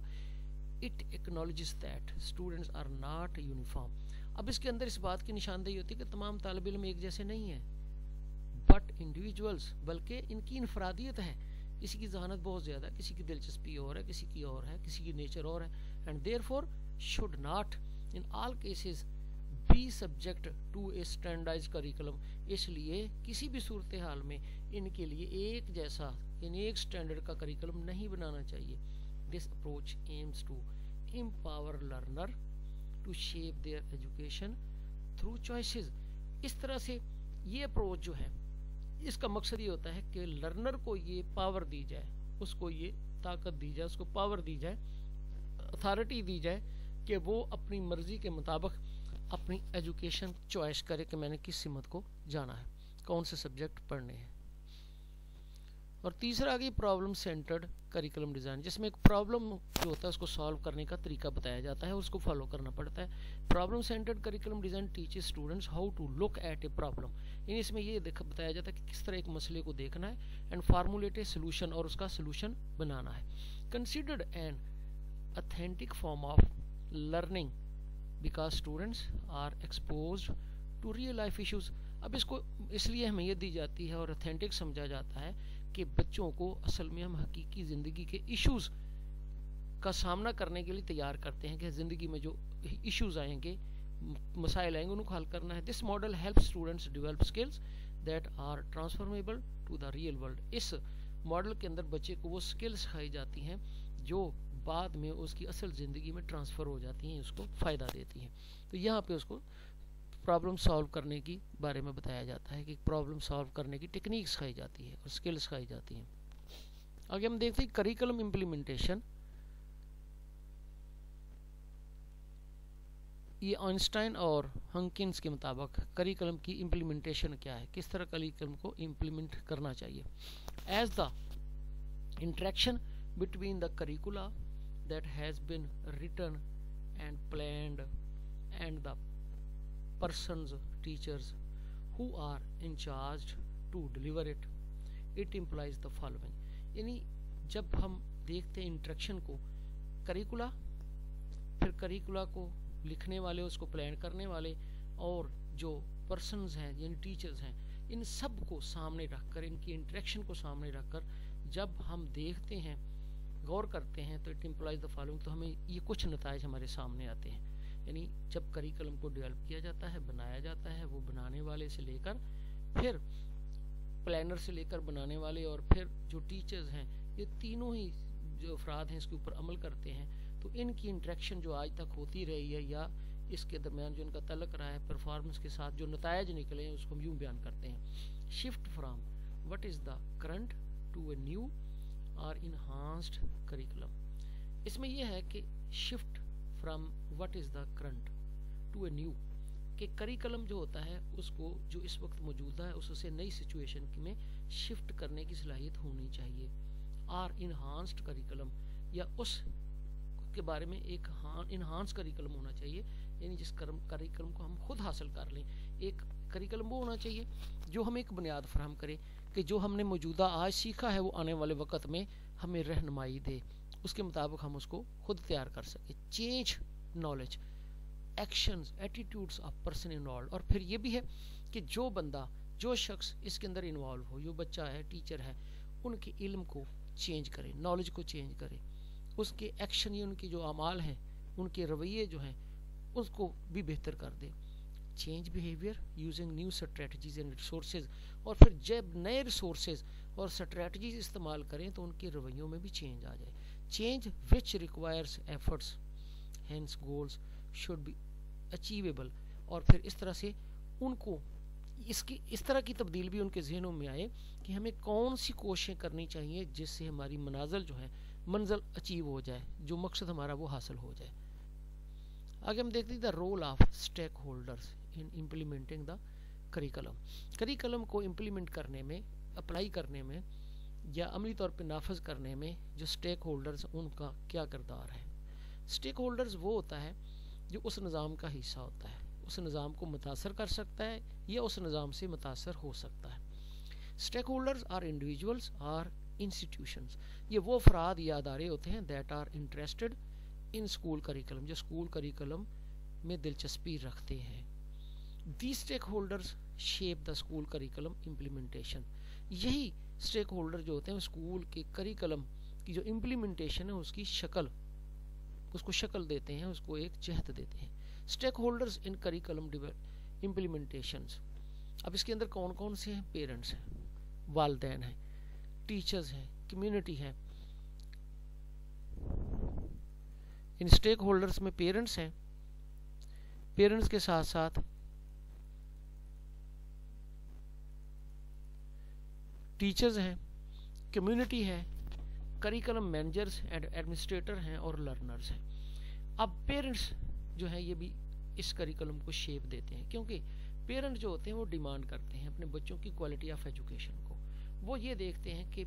It acknowledges that students are not uniform. اب اس کے اندر اس بات کی نشاندہی ہوتی ہے کہ تمام طالب علم ایک جیسے نہیں ہیں، بٹ انڈیویجولس، بلکہ ان کی انفرادیت ہے. کسی کی ذہانت بہت زیادہ ہے، کسی کی دلچسپی اور ہے، کسی کی اور ہے، کسی کی نیچر اور ہے. And therefore should not in all cases be subject to a standardize curriculum. اس لیے کسی بھی صورتحال میں ان کے لیے ایک جیسا یعنی ایک اسٹینڈرڈ کا کریکلم نہیں بنانا چاہیے. This approach aims to empower learner to shape their education through choices. اس طرح سے یہ اپروچ جو ہے اس کا مقصد یہ ہوتا ہے کہ لرنر کو یہ پاور دی جائے، اس کو یہ طاقت دی جائے، اس کو پاور دی جائے، اتھارٹی دی جائے کہ وہ اپنی مرضی کے مطابق اپنی ایجوکیشن چوائس کرے کہ میں نے کس سمت کو جانا ہے، کون سے سبجیکٹ پڑھنے ہیں. اور تیسرا آگے پرابلم سینٹرڈ کریکلم ڈیزائن، جس میں ایک پرابلم جو ہوتا ہے اس کو سالو کرنے کا طریقہ بتایا جاتا ہے، اس کو فالو کرنا پڑتا ہے. Problem centered curriculum design teaches students how to look at a problem. یعنی اس میں یہ بتایا جاتا ہے کہ کس طرح ایک مسئلے کو دیکھنا ہے، اینڈ فارمولیٹ اے سولوشن، اور اس کا سولوشن بنانا ہے. Considered an authentic form of learning because students are exposed to real life issues. اب اس کو اس لیے اہمیت دی جاتی ہے اور اتھینٹک سمجھا جاتا ہے کہ بچوں کو اصل میں ہم حقیقی زندگی کے ایشوز کا سامنا کرنے کے لیے تیار کرتے ہیں، کہ زندگی میں جو ایشوز آئیں گے، مسائل آئیں گے، ان کو حل کرنا ہے. This model help students develop skills that are transformable to the real world. اس ماڈل کے اندر بچے کو وہ اسکل سکھائی جاتی ہیں جو بعد میں اس کی اصل زندگی میں ٹرانسفر ہو جاتی ہیں، اس کو فائدہ دیتی ہیں. تو یہاں پہ اس کو پرابلم سالو کرنے کی بارے میں بتایا جاتا ہے کہ پرابلم سالو کرنے کی ٹیکنیک سکھائی جاتی ہے اور اسکل سکھائی جاتی ہیں. آگے ہم دیکھتے ہیں کریکلم امپلیمنٹیشن. یہ آئنسٹائن اور ہنکنز کے مطابق کریکلم کی امپلیمنٹیشن کیا ہے، کس طرح کریکلم کو امپلیمنٹ کرنا چاہیے. As the interaction between the curricula that has been written and planned and the persons teachers who are in charge to deliver it. It implies the following. یعنی جب ہم دیکھتے ہیں انٹریکشن کو، کریکولا، پھر کریکولا کو لکھنے والے، اس کو پلان کرنے والے، اور جو پرسنز ہیں یعنی ٹیچرز ہیں، ان سب کو سامنے رکھ کر، ان کی انٹریکشن کو سامنے رکھ کر جب ہم دیکھتے ہیں، غور کرتے ہیں، تو اٹ امپلائز دا فالوئنگ، تو ہمیں یہ کچھ نتائج ہمارے سامنے آتے ہیں. یعنی جب کریکلم کو ڈیولپ کیا جاتا ہے، بنایا جاتا ہے، وہ بنانے والے سے لے کر، پھر پلانر سے لے کر بنانے والے، اور پھر جو ٹیچرز ہیں، یہ تینوں ہی جو افراد ہیں اس کے اوپر عمل کرتے ہیں. تو ان کی انٹریکشن جو آج تک ہوتی رہی ہے، یا اس کے درمیان جو ان کا تعلق رہا ہے پرفارمنس کے ساتھ، جو نتائج نکلے ہیں، اس کو ہم یوں بیان کرتے ہیں: shift from what is the current to a new or enhanced curriculum. اس میں یہ ہے کہ shift from what is the current to a new, کہ کریکلم جو ہوتا ہے اس کو جو اس وقت موجودہ ہے اس سے نئی سچویشن میں شفٹ کرنے کی صلاحیت ہونی چاہیے. اور انہانسڈ کریکلم، یا اس کے بارے میں ایک انہانس کریکلم ہونا چاہیے، یعنی جس کریکلم کو ہم خود حاصل کر لیں. ایک کریکلم وہ ہونا چاہیے جو ہمیں ایک بنیاد فراہم کرے، کہ جو ہم نے موجودہ آج سیکھا ہے وہ آنے والے وقت میں ہمیں رہنمائی دے، اس کے مطابق ہم اس کو خود تیار کر سکیں. Change knowledge, actions, attitudes of person involved. اور پھر یہ بھی ہے کہ جو بندہ، جو شخص اس کے اندر انوالو ہو، جو بچہ ہے، ٹیچر ہے، ان کے علم کو چینج کرے، نالج کو چینج کرے، اس کے ایکشن یا ان کے جو اعمال ہیں، ان کے رویے جو ہیں، اس کو بھی بہتر کر دے. Change behaviour using new strategies and resources. اور پھر جب نئے ریسورسز اور اسٹریٹجیز استعمال کریں تو ان کے رویوں میں بھی چینج آ جائے. Change which requires efforts hence goals should be achievable. اور پھر اس طرح سے ان کو اس طرح کی تبدیل بھی ان کے ذہنوں میں آئے کہ ہمیں کون سی کوششیں کرنی چاہیے جس سے ہماری منزل اچیو ہو جائے، جو مقصد ہمارا وہ حاصل ہو جائے. آگے ہم دیکھتے ہیں the role of stakeholders in implementing the curriculum. Curriculum کو امپلیمنٹ کرنے میں، اپلائی کرنے میں، یا عملی طور پہ نافذ کرنے میں جو اسٹیک ہولڈرز، ان کا کیا کردار ہے. اسٹیک ہولڈرز وہ ہوتا ہے جو اس نظام کا حصہ ہوتا ہے، اس نظام کو متاثر کر سکتا ہے یا اس نظام سے متاثر ہو سکتا ہے. Stakeholders are individuals or institutions. یہ وہ افراد یا ادارے ہوتے ہیں that are interested in school curriculum, جو اسکول کریکلم میں دلچسپی رکھتے ہیں. The stakeholders shape the school curriculum implementation. یہی اسٹیک ہولڈر جو ہوتے ہیں اسکول کے کریکلم کی جو امپلیمنٹیشن ہے اس کی شکل، اس کو شکل دیتے ہیں، اس کو ایک جہت دیتے ہیں. Stake holders in curriculum implementations. اب اس کے اندر کون کون سے ہیں؟ پیرنٹس ہیں، والدین ہیں، ٹیچرز ہیں، کمیونٹی ہے. ان اسٹیک ہولڈرز میں پیرنٹس ہیں، پیرنٹس کے ساتھ ساتھ ٹیچرز ہیں، کمیونٹی ہے، کریکلم مینیجرز اینڈ ایڈمنسٹریٹر ہیں، اور لرنرز ہیں. اب پیرنٹس جو ہیں یہ بھی اس کریکلم کو شیپ دیتے ہیں، کیونکہ پیرنٹ جو ہوتے ہیں وہ ڈیمانڈ کرتے ہیں اپنے بچوں کی کوالٹی آف ایجوکیشن کو. وہ یہ دیکھتے ہیں کہ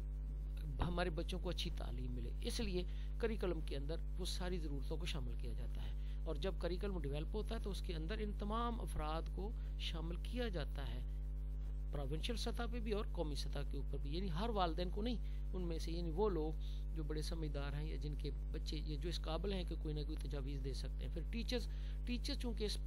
ہمارے بچوں کو اچھی تعلیم ملے، اس لیے کریکلم کے اندر وہ ساری ضرورتوں کو شامل کیا جاتا ہے. اور جب کریکلم ڈیولپ ہوتا ہے تو اس کے اندر ان تمام افراد کو شامل کیا جاتا ہے، پروونشل سطح پہ بھی اور قومی سطح کے اوپر بھی. یعنی ہر والدین کو نہیں، ان میں سے یعنی وہ لوگ جو بڑے سمجھدار ہیں یا جن کے بچے یہ جو اس قابل ہیں کہ کوئی نہ کوئی تجاویز دے سکتے ہیں. پھر ٹیچر چونکہ اس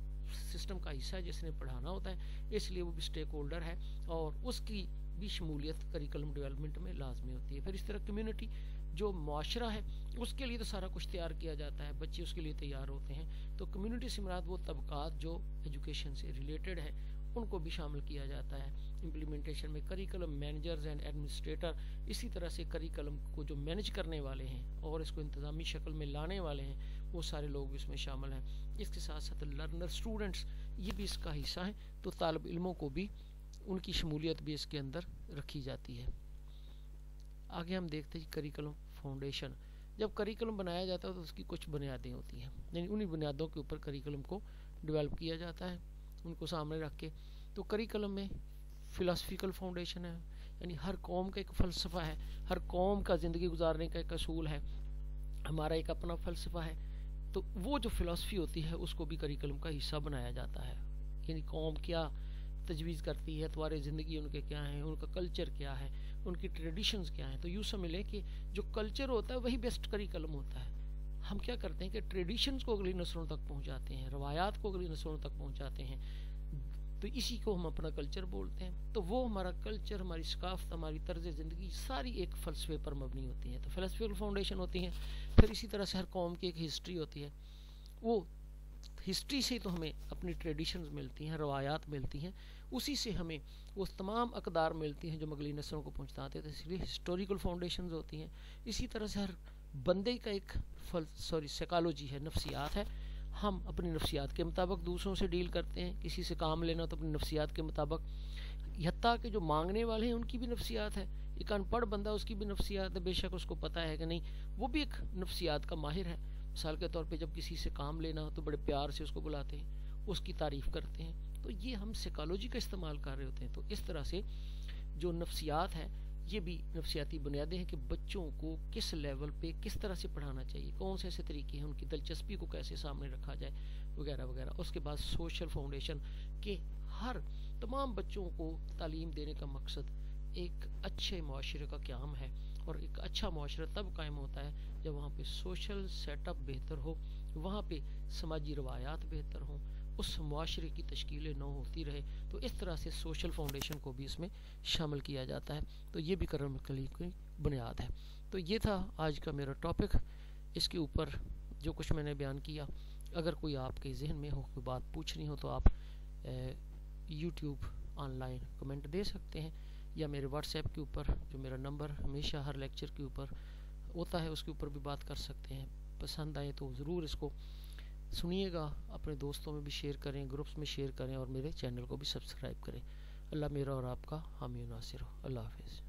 سسٹم کا حصہ ہے جس نے پڑھانا ہوتا ہے، اس لیے وہ بھی اسٹیک ہولڈر ہے اور اس کی بھی شمولیت کریکلم ڈیولپمنٹ میں لازمی ہوتی ہے. پھر اس طرح کمیونٹی جو معاشرہ ہے اس کے لیے تو سارا کچھ تیار کیا جاتا ہے، بچے اس کے لیے تیار ہوتے ہیں. تو کمیونٹی سے مراد وہ طبقات جو ایجوکیشن سے ریلیٹڈ ہیں ان کو بھی شامل کیا جاتا ہے امپلیمنٹیشن میں. کریکلم مینیجرز اینڈ ایڈمنسٹریٹر، اسی طرح سے کریکلم کو جو مینیج کرنے والے ہیں اور اس کو انتظامی شکل میں لانے والے ہیں، وہ سارے لوگ اس میں شامل ہیں. اس کے ساتھ ساتھ لرنر اسٹوڈنٹس یہ بھی اس کا حصہ ہیں، تو طالب علموں کو بھی ان کی شمولیت بھی اس کے اندر رکھی جاتی ہے. آگے ہم دیکھتے ہیں کریکلم فاؤنڈیشن. جب کریکلم بنایا جاتا ہے تو اس کی کچھ بنیادیں ہوتی ہیں، یعنی انہی بنیادوں کے اوپر کریکلم کو ڈیولپ کیا جاتا ہے، ان کو سامنے رکھ کے. تو کریکلم میں فلاسفیکل فاؤنڈیشن ہے، یعنی ہر قوم کا ایک فلسفہ ہے، ہر قوم کا زندگی گزارنے کا ایک اصول ہے، ہمارا ایک اپنا فلسفہ ہے. تو وہ جو فلسفی ہوتی ہے اس کو بھی کریکلم کا حصہ بنایا جاتا ہے. یعنی قوم کیا تجویز کرتی ہے، اطوار زندگی ان کے کیا ہیں، ان کا کلچر کیا ہے، ان کی ٹریڈیشنز کیا ہیں. تو یوں سمجھ لیں کہ جو کلچر ہوتا ہے وہی بیسٹ کریکلم ہوتا ہے. ہم کیا کرتے ہیں کہ ٹریڈیشنز کو اگلی نسلوں تک پہنچاتے ہیں، روایات کو اگلی نسلوں تک پہنچاتے ہیں، تو اسی کو ہم اپنا کلچر بولتے ہیں. تو وہ ہمارا کلچر، ہماری ثقافت، ہماری طرز زندگی ساری ایک فلسفے پر مبنی ہوتی ہے. تو فلسفیکل فاؤنڈیشن ہوتی ہیں. پھر اسی طرح سے ہر قوم کی ایک ہسٹری ہوتی ہے. وہ ہسٹری سے تو ہمیں اپنی ٹریڈیشنز ملتی ہیں، روایات ملتی ہیں، اسی سے ہمیں وہ تمام اقدار ملتی ہیں جو اگلی نسلوں کو پہنچاتے ہیں. تو اس لیے ہسٹوریکل فاؤنڈیشنز ہوتی ہیں. اسی طرح سے ہر بندے کا ایک سائیکالوجی ہے، نفسیات ہے. ہم اپنی نفسیات کے مطابق دوسروں سے ڈیل کرتے ہیں. کسی سے کام لینا تو اپنی نفسیات کے مطابق، حتیٰ کہ جو مانگنے والے ہیں ان کی بھی نفسیات ہے. ایک ان پڑھ بندہ، اس کی بھی نفسیات ہے، بے شک اس کو پتہ ہے کہ نہیں، وہ بھی ایک نفسیات کا ماہر ہے. مثال کے طور پہ جب کسی سے کام لینا ہو تو بڑے پیار سے اس کو بلاتے ہیں، اس کی تعریف کرتے ہیں. تو یہ ہم سائیکالوجی کا استعمال کر رہے ہوتے ہیں. تو اس طرح سے جو نفسیات ہے، یہ بھی نفسیاتی بنیادیں ہیں کہ بچوں کو کس لیول پہ کس طرح سے پڑھانا چاہیے، کون سے ایسے طریقے ہیں، ان کی دلچسپی کو کیسے سامنے رکھا جائے، وغیرہ وغیرہ. اس کے بعد سوشل فاؤنڈیشن کہ ہر تمام بچوں کو تعلیم دینے کا مقصد ایک اچھے معاشرے کا قیام ہے. اور ایک اچھا معاشرہ تب قائم ہوتا ہے جب وہاں پہ سوشل سیٹ اپ بہتر ہو، وہاں پہ سماجی روایات بہتر ہوں، اس معاشرے کی تشکیل نو ہوتی رہے. تو اس طرح سے سوشل فاؤنڈیشن کو بھی اس میں شامل کیا جاتا ہے. تو یہ بھی کرکلم کی بنیاد ہے. تو یہ تھا آج کا میرا ٹاپک. اس کے اوپر جو کچھ میں نے بیان کیا، اگر کوئی آپ کے ذہن میں ہو، کوئی بات پوچھنی ہو، تو آپ یوٹیوب آن لائن کمنٹ دے سکتے ہیں، یا میرے واٹس ایپ کے اوپر جو میرا نمبر ہمیشہ ہر لیکچر کے اوپر ہوتا ہے اس کے اوپر بھی بات کر سکتے ہیں. پسند آئے تو ضرور اس کو سنیے گا، اپنے دوستوں میں بھی شیئر کریں، گروپس میں شیئر کریں، اور میرے چینل کو بھی سبسکرائب کریں. اللہ میرا اور آپ کا حامی و ناصر ہو. اللہ حافظ.